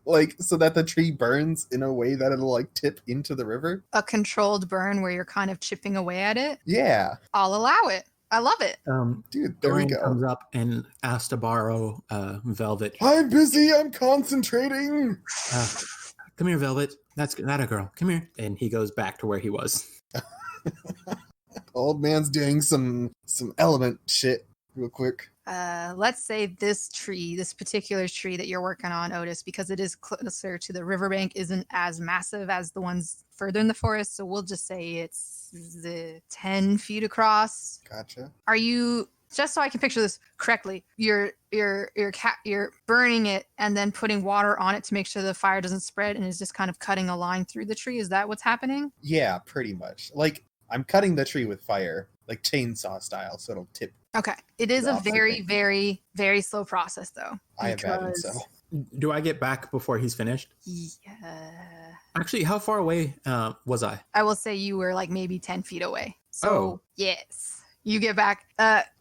Like so that the tree burns in a way that it'll like tip into the river? A controlled burn where you're kind of chipping away at it. Yeah. I'll allow it. I love it. Dude, there we Dorian go. comes up and asks to borrow Velvet. I'm busy. I'm concentrating. Come here, Velvet. That's not a girl. Come here. And he goes back to where he was. Old man's doing some element shit real quick. Let's say this particular tree that you're working on, Otis, because it is closer to the riverbank, isn't as massive as the ones further in the forest. So we'll just say it's 10 feet across. Gotcha. Are you, just so I can picture this correctly, you're burning it and then putting water on it to make sure the fire doesn't spread and is just kind of cutting a line through the tree? Is that what's happening? Yeah, pretty much. Like I'm cutting the tree with fire, like chainsaw style, so it'll tip. Okay. It is The a opposite very, way. very, very slow process, though. I imagine because- so. Do I get back before he's finished? Yeah. Actually, how far away was I? I will say you were like maybe 10 feet away. So, Oh. yes. You get back.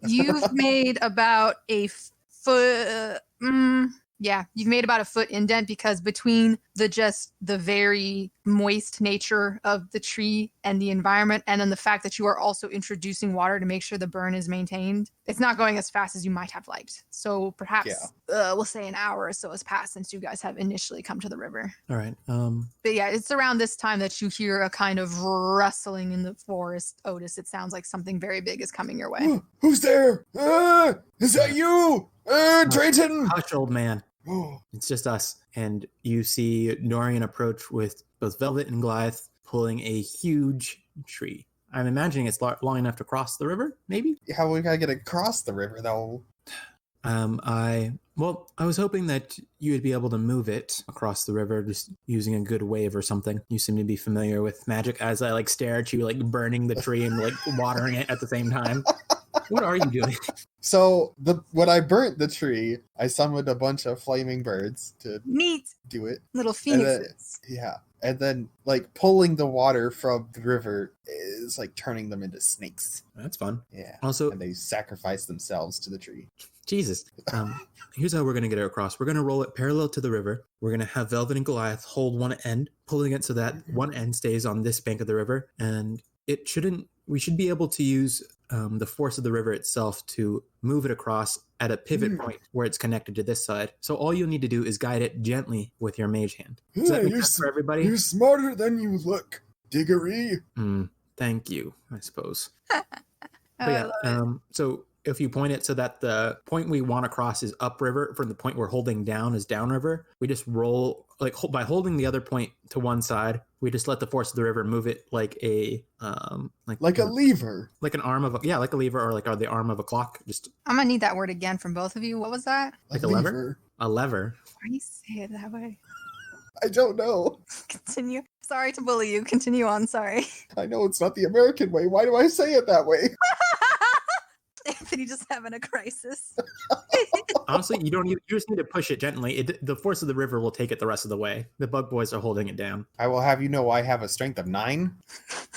You've made about a foot. You've made about a foot indent because between the very moist nature of the tree and the environment, and then the fact that you are also introducing water to make sure the burn is maintained, it's not going as fast as you might have liked. So perhaps we'll say an hour or so has passed since you guys have initially come to the river. All right. But yeah, it's around this time that you hear a kind of rustling in the forest, Otis. It sounds like something very big is coming your way. Who's there? Is that you? Drayton! Hush, old man. Oh, It's just us. And you see Dorian approach with both Velvet and Goliath pulling a huge tree. I'm imagining it's long enough to cross the river, maybe? How we gotta get across the river though? I was hoping that you would be able to move it across the river just using a good wave or something. You seem to be familiar with magic as I like stare at you, like burning the tree and like watering it at the same time. What are you doing? So when I burnt the tree, I summoned a bunch of flaming birds to Neat do it. little And phoenixes. yeah. And then like pulling the water from the river is like turning them into snakes. That's fun. Yeah. Also, and they sacrifice themselves to the tree. Jesus. Here's how we're going to get it across. We're going to roll it parallel to the river. We're going to have Velvet and Goliath hold one end, pulling it so that one end stays on this bank of the river. And we should be able to use the force of the river itself to move it across at a pivot point where it's connected to this side. So all you'll need to do is guide it gently with your mage hand. Does that make sense for everybody? You're smarter than you look, Diggory. Thank you, I suppose. So if you point it so that the point we want to cross is upriver, from the point we're holding down is downriver, we just roll, by holding the other point to one side, we just let the force of the river move it like a lever, like an arm of like a lever, or like the arm of a clock. Just I'm gonna need that word again from both of you. What was that? Like a lever? A lever. Why do you say it that way? I don't know. Continue. Sorry to bully you. Continue on. Sorry. I know it's not the American way. Why do I say it that way? Anthony just having a crisis. Honestly, you just need to push it gently. The force of the river will take it the rest of the way. The bug boys are holding it down. I will have you know I have a strength of 9.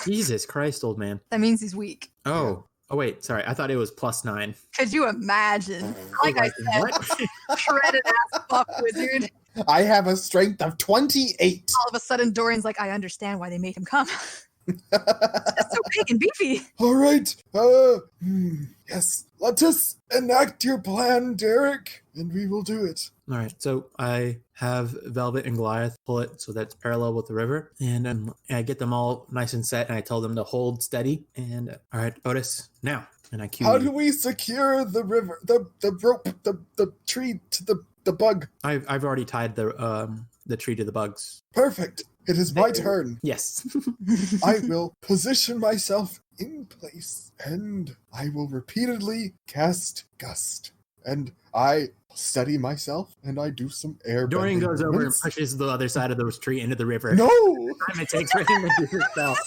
Jesus Christ, old man. That means he's weak. Oh wait, sorry. I thought it was +9. Could you imagine? Like I said, what? shredded ass buff wizard. I have a strength of 28. All of a sudden, Dorian's like, I understand why they made him come. Just so big and beefy. All right. Yes. Let us enact your plan, Derek, and we will do it. All right. So I have Velvet and Goliath pull it so that's parallel with the river, and I get them all nice and set, and I tell them to hold steady. And all right, Otis, now. And I cue How you. do we secure the river, the rope, the tree to the bug? I've already tied the tree to the bugs. Perfect. It is my turn. Yes. I will position myself in place, and I will repeatedly cast Gust. And I steady myself, and I do some air. Dorian goes over and pushes the other side of the tree into the river. No! Time it takes for him to do his spell.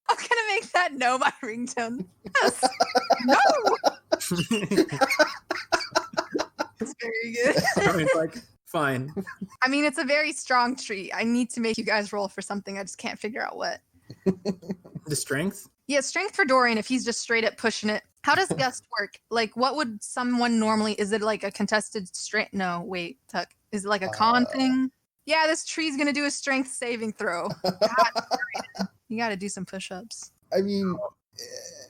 I'm gonna make that no my ringtone. Yes. No! It's very good. Dorian's like, fine. I mean, it's a very strong tree. I need to make you guys roll for something. I just can't figure out what. The strength? Yeah, strength for Dorian if he's just straight up pushing it. How does Gust work? Like, what would someone normally... Is it like a contested strength? No, wait, Tuck. Is it like a con thing? Yeah, this tree's going to do a strength saving throw. God, you got to do some push-ups. I mean...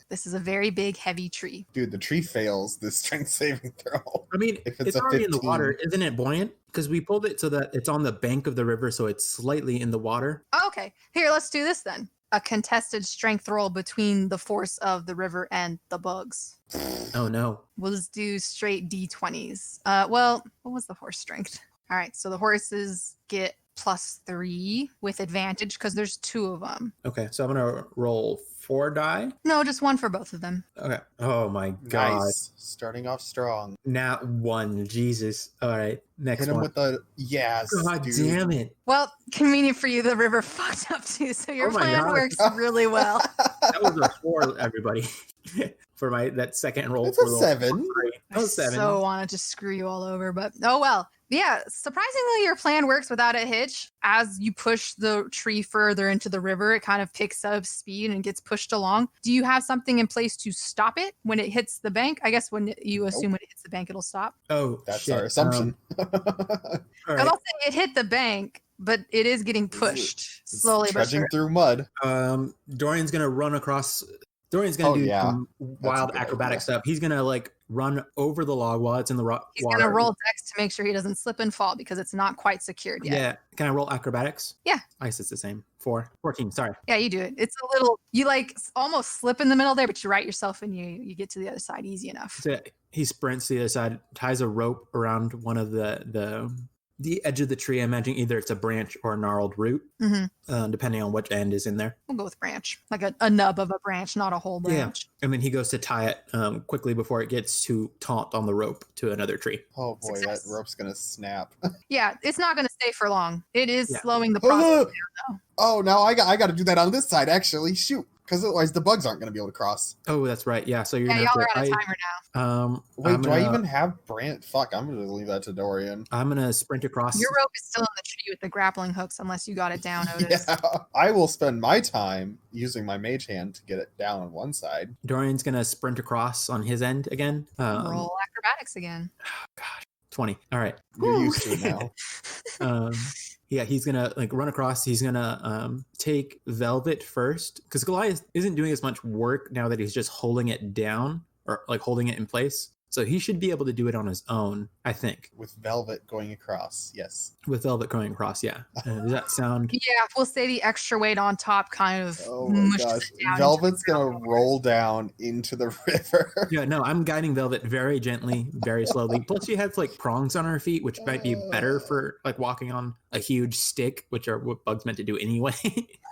This is a very big, heavy tree. Dude, the tree fails this strength saving throw. I mean, if it's already in the water. Isn't it buoyant? Because we pulled it so that it's on the bank of the river, so it's slightly in the water. Oh, okay. Here, let's do this then. A contested strength roll between the force of the river and the bugs. Oh, no. We'll just do straight D20s. Well, what was the horse strength? All right, so the horses get +3 with advantage because there's 2 of them. Okay, so I'm going to roll 4 die? No, just 1 for both of them. Okay. Oh, my God. Nice. Starting off strong. Nat 1. Jesus. All right, next Hit him one. with a yes. God dude. damn it. Well, convenient for you, the river fucked up too, so your Oh my plan God. works really well. That was a 4, everybody. For that second roll. It's a 7. That was 7. So wanted to screw you all over, but oh well. Yeah, surprisingly, your plan works without a hitch. As you push the tree further into the river, it kind of picks up speed and gets pushed along. Do you have something in place to stop it when it hits the bank? I guess when you assume when it hits the bank, it'll stop. Oh, That's shit. our assumption. All right. I'll say it hit the bank, but it is getting pushed slowly but Trudging sure. through mud. Dorian's gonna run across. Dorian's gonna do some a wild good acrobatic idea. stuff. He's gonna run over the log while it's in the water. He's going to roll dex to make sure he doesn't slip and fall because it's not quite secured yet. Yeah. Can I roll acrobatics? Yeah. I guess it's the same. 14. Sorry. Yeah, you do it. It's a little, you almost slip in the middle there, but you right yourself and you get to the other side easy enough. So he sprints to the other side, ties a rope around one of the edge of the tree. I imagine either it's a branch or a gnarled root, depending on which end is in there. We'll go with branch, like a nub of a branch, not a whole branch. And then he goes to tie it quickly before it gets to taunt on the rope to another tree. Oh boy, Success. that rope's gonna snap. Yeah, it's not going to stay for long. It is slowing the process down, though. Oh, now I got to do that on this side. Actually, shoot. Because otherwise the bugs aren't going to be able to cross. Oh, that's right. Yeah, so you're gonna y'all have are to, on a timer now. Wait, do I even have Brant? Fuck, I'm going to leave that to Dorian. I'm gonna sprint across. Your rope is still in the tree with the grappling hooks, unless you got it down, Otis. Yeah, I will spend my time using my mage hand to get it down on one side. Dorian's gonna sprint across on his end again. Roll acrobatics again. Oh, gosh, 20. All right. You're used to it now. Yeah, he's gonna like run across. He's gonna take Velvet first because Goliath isn't doing as much work now that he's just holding it down or like holding it in place. So he should be able to do it on his own, I think. With Velvet going across, yes. With Velvet going across, yeah. Does that sound? Yeah, we'll say the extra weight on top kind of. Oh my gosh. Velvet's going to roll down into the river. Yeah, no, I'm guiding Velvet very gently, very slowly. Plus, she has like prongs on her feet, which might be better for like walking on a huge stick, which are what bugs meant to do anyway.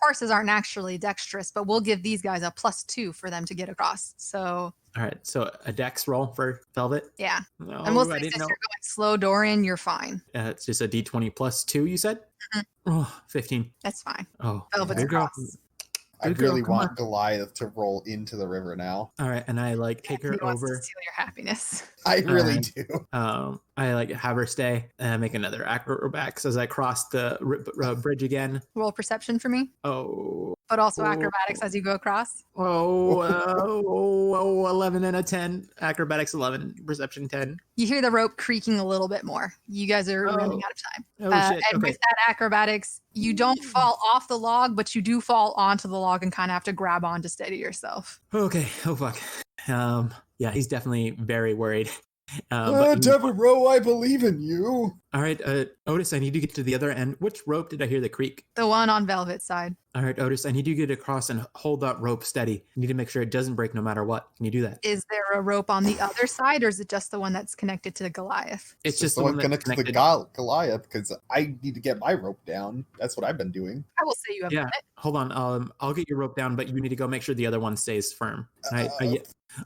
Horses aren't actually dexterous, but we'll give these guys a +2 for them to get across. So. All right, so a dex roll for Velvet. Yeah, no, and we'll say I since didn't know. you're going slow, Dorian, you're fine. It's just a d20 plus 2, you said? Mm-hmm. Oh, 15. That's fine. Oh, Velvet's good girl. across. I Good girl, really come want on. Goliath to roll into the river now. All right, and I like take her He wants to over. steal your happiness. I really Alright. do. I like have her stay and make another acrobatics as I cross the bridge again. Roll perception for me, Oh, but also Oh. acrobatics as you go across. 11 and a 10. Acrobatics 11, perception 10. You hear the rope creaking a little bit more. You guys are running out of time. Oh shit. And Okay. with that acrobatics, you don't fall off the log, but you do fall onto the log and kind of have to grab on to steady yourself. Okay. Oh fuck. Yeah, he's definitely very worried. But he- Devereaux, I believe in you. all right, Otis, I need to get to the other end. Which rope did I hear the creak? The one on Velvet's side. All right, Otis, I need you to get across and hold that rope steady. You need to make sure it doesn't break no matter what. Can you do that? Is there a rope on the other side, or is it just the one that's connected to the Goliath? It's just the the one one that's connected to connected. Goliath because I need to get my rope down. That's what I've been doing. I will say you have Yeah. done it. Hold on. I'll get your rope down, but you need to go make sure the other one stays firm.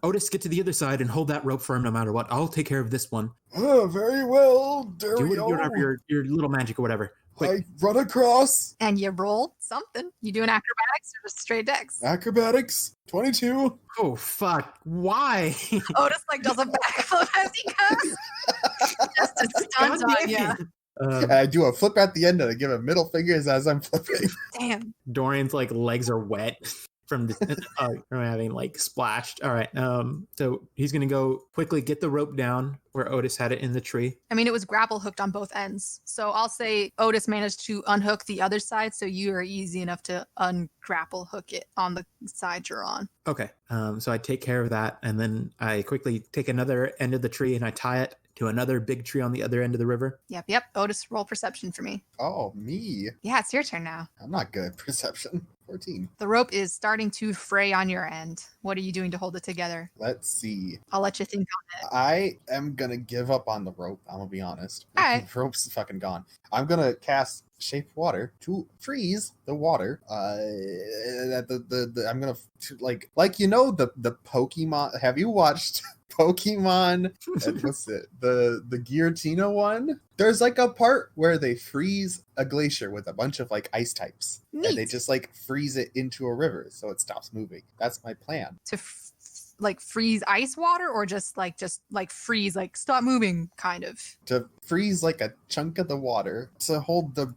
Otis, get to the other side and hold that rope firm no matter what. I'll take care of this one. Very well, Do Dario. whatever your little magic or whatever. Quick. I run across. And you roll something. You do an acrobatics or just straight dex? Acrobatics, 22. Oh fuck! Why? Otis like does a backflip as he goes. Just to stunt God on damn you. it. And I do a flip at the end and I give him middle fingers as I'm flipping. Damn. Dorian's like legs are wet from from having like splashed. All right. So he's gonna go quickly get the rope down where Otis had it in the tree. I mean, it was grapple hooked on both ends. So I'll say Otis managed to unhook the other side, so you are easy enough to ungrapple hook it on the side you're on. Okay. So I take care of that, and then I quickly take another end of the tree and I tie it to another big tree on the other end of the river. Yep. Otis, roll perception for me. Oh, me. Yeah, it's your turn now. I'm not good at perception. 14. The rope is starting to fray on your end. What are you doing to hold it together? Let's see. I'll let you think on it. I am gonna give up on the rope. I'm gonna be honest. All right. The rope's fucking gone. I'm gonna cast Shape Water to freeze the water. I'm gonna like you know the Pokemon. Have you watched Pokemon? What's it? The Giratina one. There's like a part where they freeze a glacier with a bunch of like ice types, and they Neat. just like freeze it into a river so it stops moving. That's my plan. To like freeze ice water, or just like freeze, like stop moving, kind of. To freeze like a chunk of the water to hold the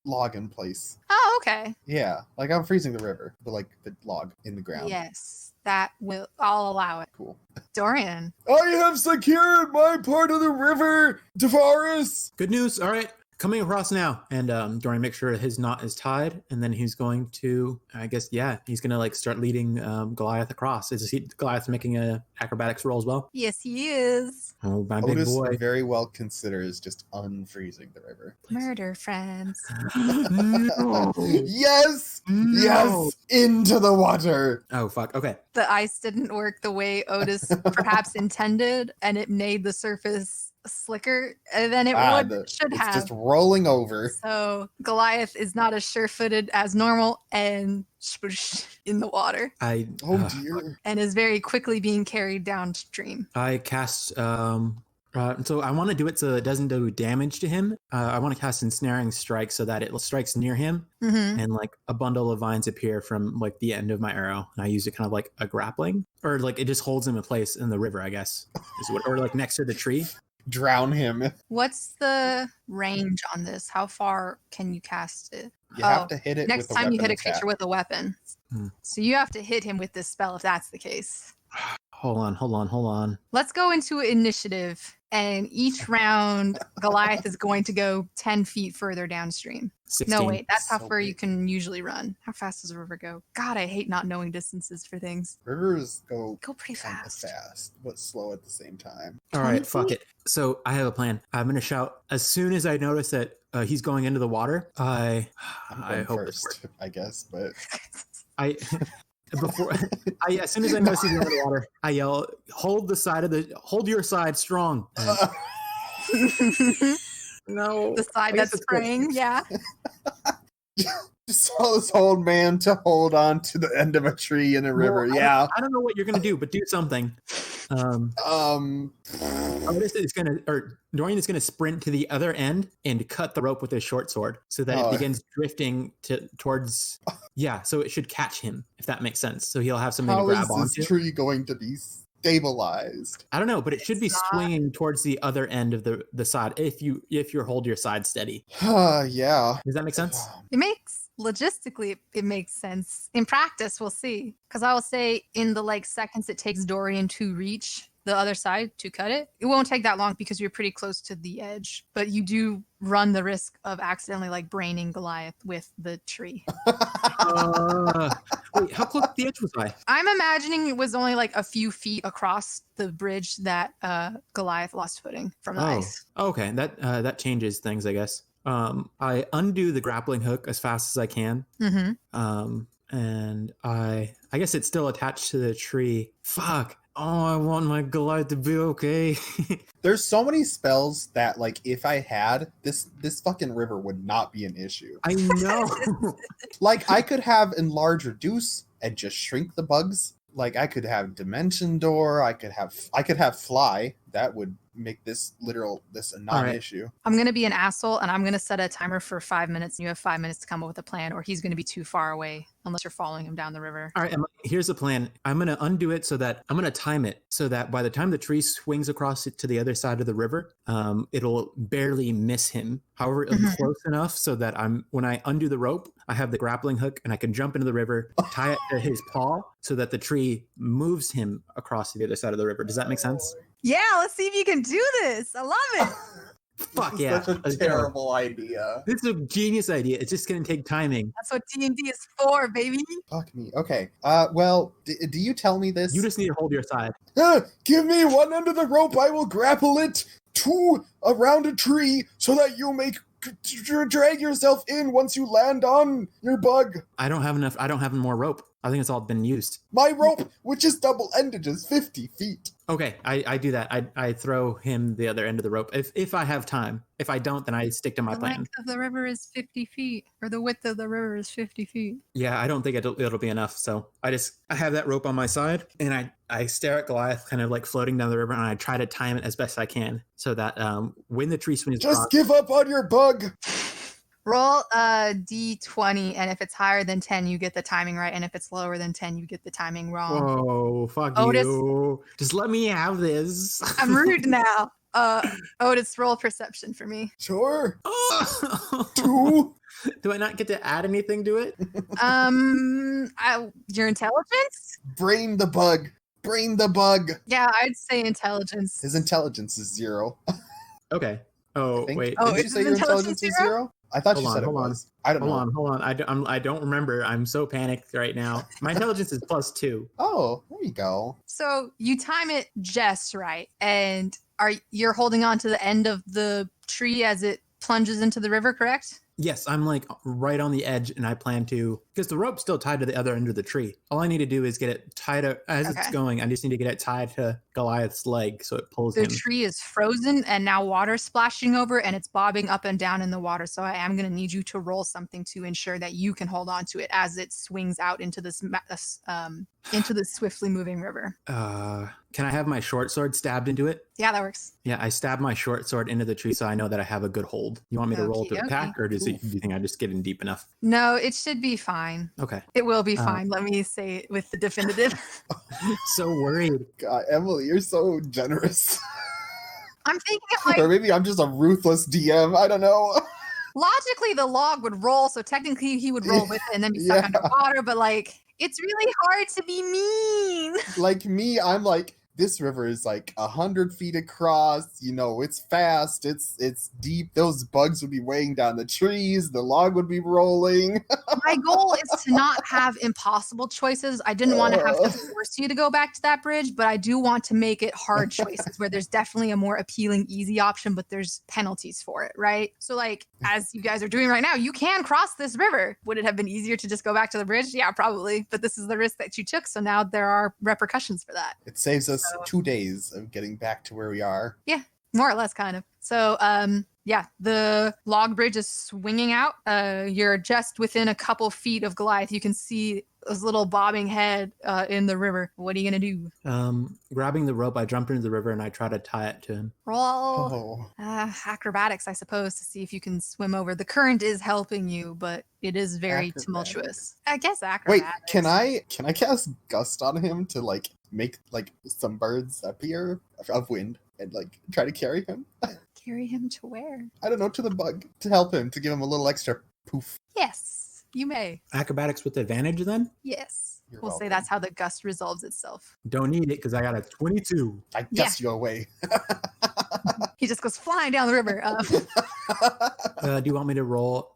log in place. Oh, okay. Yeah, like I'm freezing the river, but like the log in the ground. Yes, that will. I'll allow it. Cool. Dorian. I have secured my part of the river, Tavares. Good news. All right. Coming across now. And Dorian makes sure his knot is tied. And then he's going to, I guess, he's going to like start leading Goliath across. Is Goliath making a acrobatics roll as well? Yes, he is. Oh, my big Otis boy. very well considers just unfreezing the river. Murder friends. No. Yes! No. Yes! Into the water! Oh, fuck. Okay. The ice didn't work the way Otis perhaps intended, and it made the surface slicker than it should it's have. just rolling over. So Goliath is not as sure-footed as normal and sploosh in the water, Oh dear. and is very quickly being carried downstream. I cast So I want to do it so it doesn't do damage to him. I want to cast Ensnaring Strike so that it strikes near him, and like a bundle of vines appear from like the end of my arrow, and I use it kind of like a grappling, or like it just holds him in place in the river, I guess, or like next to the tree. Drown him. What's the range on this? How far can you cast it? You have to hit it next with a time you hit a attack. creature with a weapon. So you have to hit him with this spell if that's the case. Hold on. Let's go into initiative, and each round Goliath is going to go 10 feet further downstream. 16. No, wait, that's how So far big. you can usually run. How fast does a river go? God, I hate not knowing distances for things. Rivers go Pretty kind of fast. fast, but slow at the same time. All 20 right, fuck feet? it. So I have a plan. I'm gonna shout as soon as I notice that he's going into the water. I I'm hope going this first, I guess, but as soon as I notice he's in the water, I yell, hold your side strong. No. The side that's spraying, yeah. just tell this old man to hold on to the end of a tree in a river. Well, I don't know what you're gonna do, but do something. Dorian is gonna sprint to the other end and cut the rope with his short sword so that it begins drifting towards. Yeah, so it should catch him, if that makes sense. So he'll have something to How grab is this onto. tree going to be stabilized? I don't know, but it should be swinging towards the other end of the side if you hold your side steady. Yeah. Does that make sense? It makes logistically it makes sense. In practice, we'll see. Because I will say in the like seconds it takes Dorian to reach the other side to cut it, it won't take that long because you're pretty close to the edge. But you do run the risk of accidentally like braining Goliath with the tree. Wait, how close to the edge was I? I'm imagining it was only like a few feet across the bridge that Goliath lost footing from the ice. Okay, that changes things, I guess. I undo the grappling hook as fast as I can. And I guess it's still attached to the tree. Fuck. Oh, I want my Goliath to be okay. There's so many spells that, like, if I had this fucking river would not be an issue. I know. Like, I could have enlarge reduce and just shrink the bugs. Like, I could have dimension door. I could have fly. That would make this a non-issue. I'm gonna be an asshole and I'm gonna set a timer for 5 minutes. And you have 5 minutes to come up with a plan, or he's gonna be too far away unless you're following him down the river. All right, Emma, here's the plan. I'm going to undo it so that I'm going to time it so that by the time the tree swings across it to the other side of the river, it'll barely miss him. However, close enough so that when I undo the rope, I have the grappling hook and I can jump into the river, tie it to his paw so that the tree moves him across to the other side of the river. Does that make sense? Yeah, let's see if you can do this. I love it. Fuck yeah. Such a terrible idea. This is a genius idea. It's just going to take timing. That's what D&D is for, baby. Fuck me. Okay. Well, do you tell me this? You just need to hold your side. Give me one end of the rope. I will grapple it to around a tree so that you may drag yourself in once you land on your bug. I don't have enough. I don't have more rope. I think it's all been used. My rope, which is double-ended, is 50 feet. Okay, I do that. I throw him the other end of the rope if I have time. If I don't, then I stick to my The plan. length of the river is 50 feet, or the width of the river is 50 feet. Yeah, I don't think it'll be enough. So I have that rope on my side, and I stare at Goliath, kind of like floating down the river, and I try to time it as best I can so that when the tree swings Just across, give up on your bug. Roll a d20, and if it's higher than 10, you get the timing right, and if it's lower than 10, you get the timing wrong. Whoa, fuck Otis. you! Just let me have this. I'm rude now. Otis, roll perception for me. Sure. Oh. 2. Do I not get to add anything to it? Your intelligence? Brain the bug. Brain the bug. Yeah, I'd say intelligence. His intelligence is 0. Okay. Oh wait. Oh, Did you is say his your intelligence intelligence was 0? I thought you said it was. I don't know. Hold on. I don't remember. I'm so panicked right now. My intelligence is +2. Oh, there you go. So you time it just right, and you're holding on to the end of the tree as it plunges into the river, correct? Yes, I'm like right on the edge, and I plan to, because the rope's still tied to the other end of the tree. All I need to do is get it tied up as it's going. I just need to get it tied to Goliath's leg so it pulls him. The tree is frozen and now water's splashing over and it's bobbing up and down in the water. So I am going to need you to roll something to ensure that you can hold on to it as it swings out into this swiftly moving river. Can I have my short sword stabbed into it? Yeah, that works. Yeah, I stab my short sword into the tree so I know that I have a good hold. You want me to roll to Okey-dokey. attack, or do you think I just get in deep enough? No, it should be fine. Okay. It will be fine. Let me say it with the definitive. So worried. God, Emily, you're so generous. I'm thinking of like Or maybe I'm just a ruthless DM. I don't know. logically the log would roll, so technically he would roll with it and then be stuck Yeah. underwater, but like it's really hard to be mean. Like me, I'm like, this river is like 100 feet across. You know, it's fast. It's deep. Those bugs would be weighing down the trees. The log would be rolling. My goal is to not have impossible choices. I didn't want to have to force you to go back to that bridge, but I do want to make it hard choices where there's definitely a more appealing, easy option, but there's penalties for it, right? So like, as you guys are doing right now, you can cross this river. Would it have been easier to just go back to the bridge? Yeah, probably. But this is the risk that you took. So now there are repercussions for that. It saves us 2 days of getting back to where we are. Yeah, more or less, kind of. So, yeah, the log bridge is swinging out. You're just within a couple feet of Goliath. You can see his little bobbing head in the river. What are you gonna do? Grabbing the rope, I jump into the river and I try to tie it to him. Roll Oh, acrobatics, I suppose, to see if you can swim over. The current is helping you, but it is very Acrobatics. tumultuous. I guess wait, acrobatics. can I cast gust on him to like make like some birds appear of wind and like try to carry him? Carry him to where? I don't know, to the bug, to help him, to give him a little extra poof. Yes, you may. Acrobatics with advantage then? Yes. You're We'll say welcome. that's how the gust resolves itself. Don't need it because I got a 22. I guess you away. He just goes flying down the river. Do you want me to roll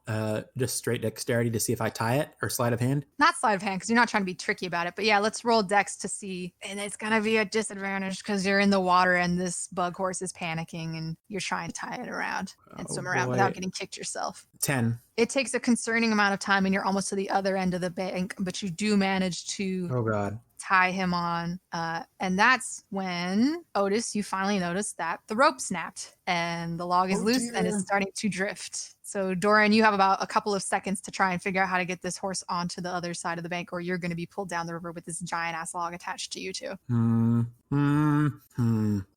just straight dexterity to see if I tie it, or sleight of hand? Not sleight of hand because you're not trying to be tricky about it. But yeah, let's roll dex to see. And it's going to be a disadvantage because you're in the water and this bug horse is panicking and you're trying to tie it around and Oh, swim around boy. without getting kicked yourself. 10. It takes a concerning amount of time and you're almost to the other end of the bank, but you do manage to Oh, God. tie him on. And that's when, Otis, you finally notice that the rope snapped and the log is Oh, loose and dear. is starting to drift. So, Dorian, you have about a couple of seconds to try and figure out how to get this horse onto the other side of the bank, or you're going to be pulled down the river with this giant ass log attached to you too.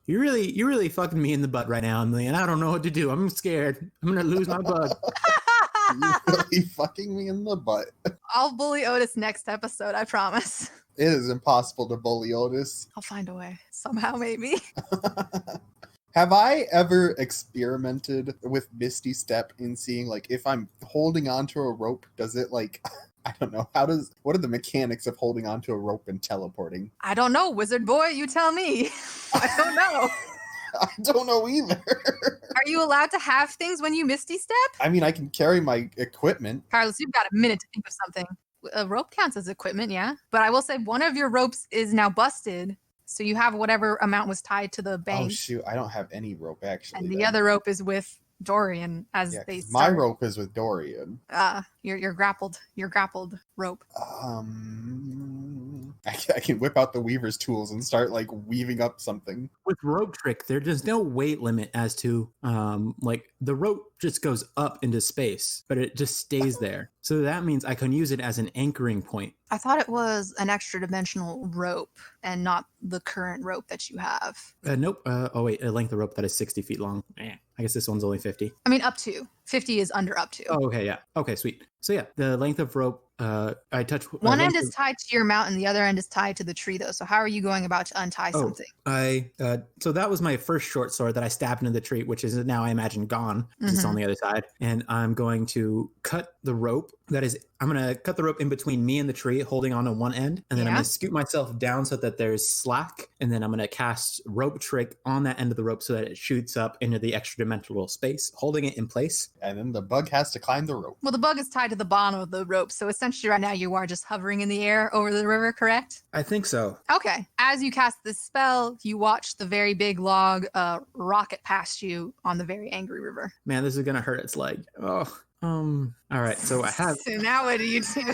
You're really fucking me in the butt right now, Emily, and I don't know what to do. I'm scared. I'm gonna lose my bug. You're really fucking me in the butt. I'll bully Otis next episode, I promise. It is impossible to bully Otis. I'll find a way. Somehow, maybe. Have I ever experimented with Misty Step in seeing like if I'm holding onto a rope, does it like I don't know, what are the mechanics of holding onto a rope and teleporting? I don't know, wizard boy, you tell me. I don't know. I don't know either. Are you allowed to have things when you Misty Step? I mean, I can carry my equipment. Carlos, you've got a minute to think of something. A rope counts as equipment, yeah. But I will say one of your ropes is now busted. So you have whatever amount was tied to the Oh bank. shoot, I don't have any rope actually. And the then. other rope is with Dorian as Yeah, they 'cause my start. rope is with Dorian. Your grappled rope. I can whip out the weaver's tools and start like weaving up something. With rope trick, there's no weight limit as to like the rope just goes up into space, but it just stays there. So that means I can use it as an anchoring point. I thought it was an extra dimensional rope and not the current rope that you have. Nope. Oh wait, a length of rope that is 60 feet long. I guess this one's only 50. I mean, up to 50 is under up to. Oh, okay, yeah. Okay, sweet. So yeah, the length of rope. I touch One end length is tied to your mount and the other end is tied to the tree, though. So how are you going about to untie Oh, something? So that was my first short sword that I stabbed into the tree, which is now I imagine gone because it's on the other side. And I'm going to cut the rope. I'm going to cut the rope in between me and the tree, holding on to one end, and then I'm Yeah. going to scoot myself down so that there's slack, and then I'm going to cast rope trick on that end of the rope so that it shoots up into the extra dimensional space, holding it in place. And then the bug has to climb the rope. Well, the bug is tied to the bottom of the rope. So essentially right now you are just hovering in the air over the river, correct? I think so. Okay. As you cast this spell, you watch the very big log rocket past you on the very angry river. Man, this is going to hurt its leg. All right. So I have. So now what do you do?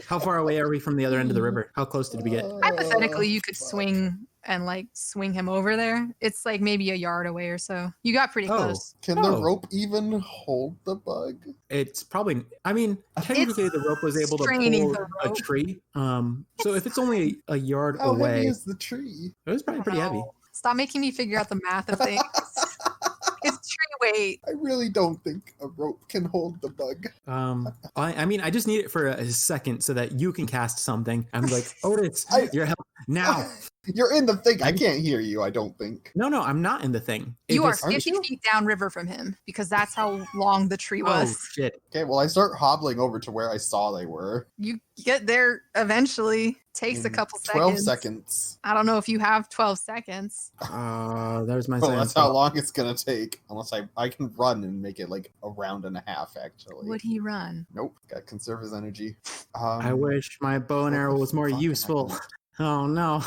How far away are we from the other end of the river? How close did we get? Hypothetically, you could swing and like swing him over there. It's like maybe a yard away or so. You got pretty close. Can the rope even hold the bug? It's probably, I mean, technically the rope was able to pull a tree. So if it's only a yard How away. heavy is the tree? It was probably pretty heavy. Stop making me figure out the math of things. It's tree weight. I really don't think a rope can hold the bug. I mean, I just need it for a second so that you can cast something. I'm like, Otis, your help now. You're in the thing. I can't hear you, I don't think. No, I'm not in the thing. You are 50 feet downriver from him because that's how long the tree was. Oh, shit. Okay, well, I start hobbling over to where I saw they were. You get there eventually. Takes a couple 12 seconds. I don't know if you have 12 seconds. There's my that's how long it's going to take. Unless I can run and make it like a round and a half, actually. Would he run? Nope. Got to conserve his energy. I wish my bow and arrow was more useful. Oh, no.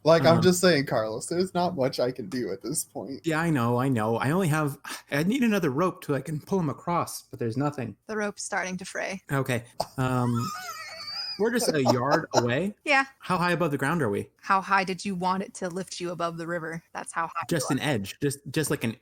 I'm just saying, Carlos, there's not much I can do at this point. Yeah, I know. I need another rope so I can pull him across, but there's nothing. The rope's starting to fray. Okay. We're just a yard away. Yeah. How high above the ground are we? How high did you want it to lift you above the river? That's how high. Just an edge, just like an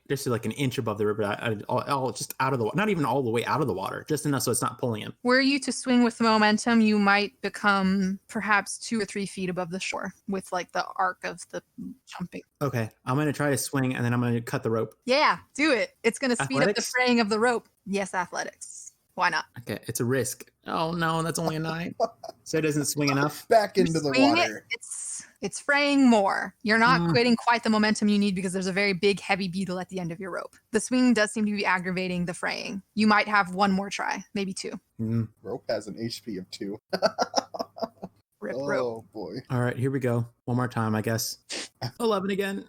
inch above the river. All just out of the water, not even all the way out of the water, just enough so it's not pulling him. Were you to swing with momentum, you might become perhaps 2 or 3 feet above the shore with like the arc of the jumping. Okay, I'm gonna try to swing and then I'm gonna cut the rope. Yeah, do it. It's gonna speed up the fraying of the rope. Yes, athletics. Why not? Okay, it's a risk. Oh no, that's only a 9. So it doesn't swing enough. Back into the water. It's fraying more. You're not getting quite the momentum you need because there's a very big, heavy beetle at the end of your rope. The swing does seem to be aggravating the fraying. You might have one more try, maybe 2. Rope has an HP of 2. Rip rope. Oh boy. All right, here we go. One more time, I guess. 11 again.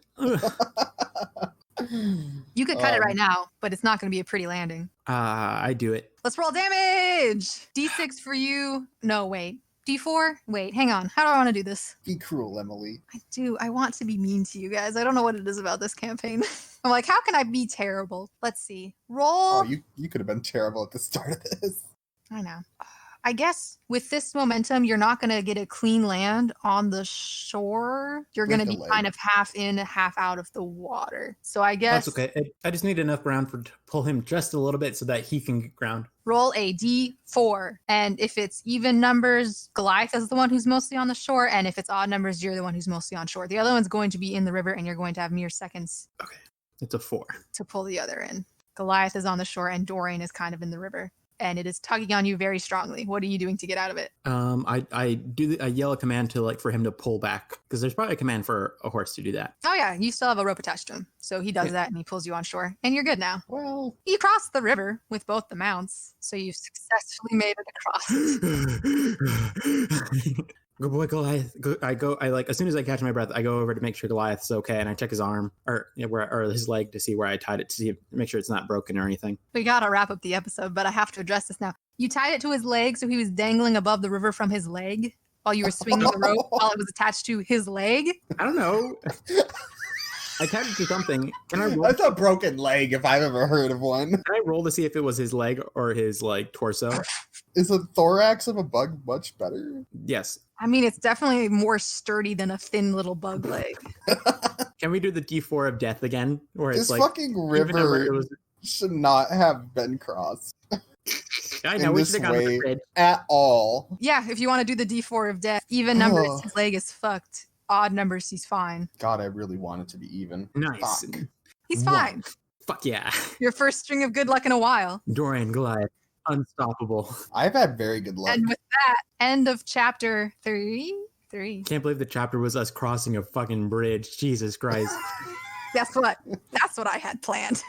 You could cut it right now, but it's not going to be a pretty landing. I do it. Let's roll damage. D6 for you. No, wait. D4? Wait, hang on. How do I want to do this? Be cruel, Emily. I do. I want to be mean to you guys. I don't know what it is about this campaign. I'm like, how can I be terrible? Let's see. Roll. Oh, you could have been terrible at the start of this. I know. I guess with this momentum, you're not going to get a clean land on the shore. You're going to be kind of half in, half out of the water. So I guess... That's okay. I just need enough ground to pull him just a little bit so that he can get ground. Roll a D4. And if it's even numbers, Goliath is the one who's mostly on the shore. And if it's odd numbers, you're the one who's mostly on shore. The other one's going to be in the river, and you're going to have mere seconds. Okay. It's a 4. To pull the other in. Goliath is on the shore, and Dorian is kind of in the river. And it is tugging on you very strongly. What are you doing to get out of it? I yell a command for him to pull back, because there's probably a command for a horse to do that. Oh yeah, you still have a rope attached to him, so he does that and he pulls you on shore, and you're good now. Well, you crossed the river with both the mounts, so you've successfully made it across. Good boy, Goliath. As soon as I catch my breath, I go over to make sure Goliath's okay, and I check his arm or his leg to see where I tied it make sure it's not broken or anything. We gotta wrap up the episode, but I have to address this now. You tied it to his leg, so he was dangling above the river from his leg while you were swinging the rope while it was attached to his leg? I don't know. I tied it to something. Can I roll? That's a broken leg if I've ever heard of one. Can I roll to see if it was his leg or his torso? Is the thorax of a bug much better? Yes. I mean, it's definitely more sturdy than a thin little bug leg. Can we do the D4 of death again? Where it's this fucking river should not have been crossed. I know, we should have gone with the bridge. At all. Yeah, if you want to do the D4 of death, even numbers, his leg is fucked. Odd numbers, he's fine. God, I really want it to be even. Nice. Fuck. He's fine. Fuck yeah. Your first string of good luck in a while. Dorian Goliath. Unstoppable. I've had very good luck. And with that, end of chapter 3. Can't believe the chapter was us crossing a fucking bridge. Jesus Christ. Guess what? That's what I had planned.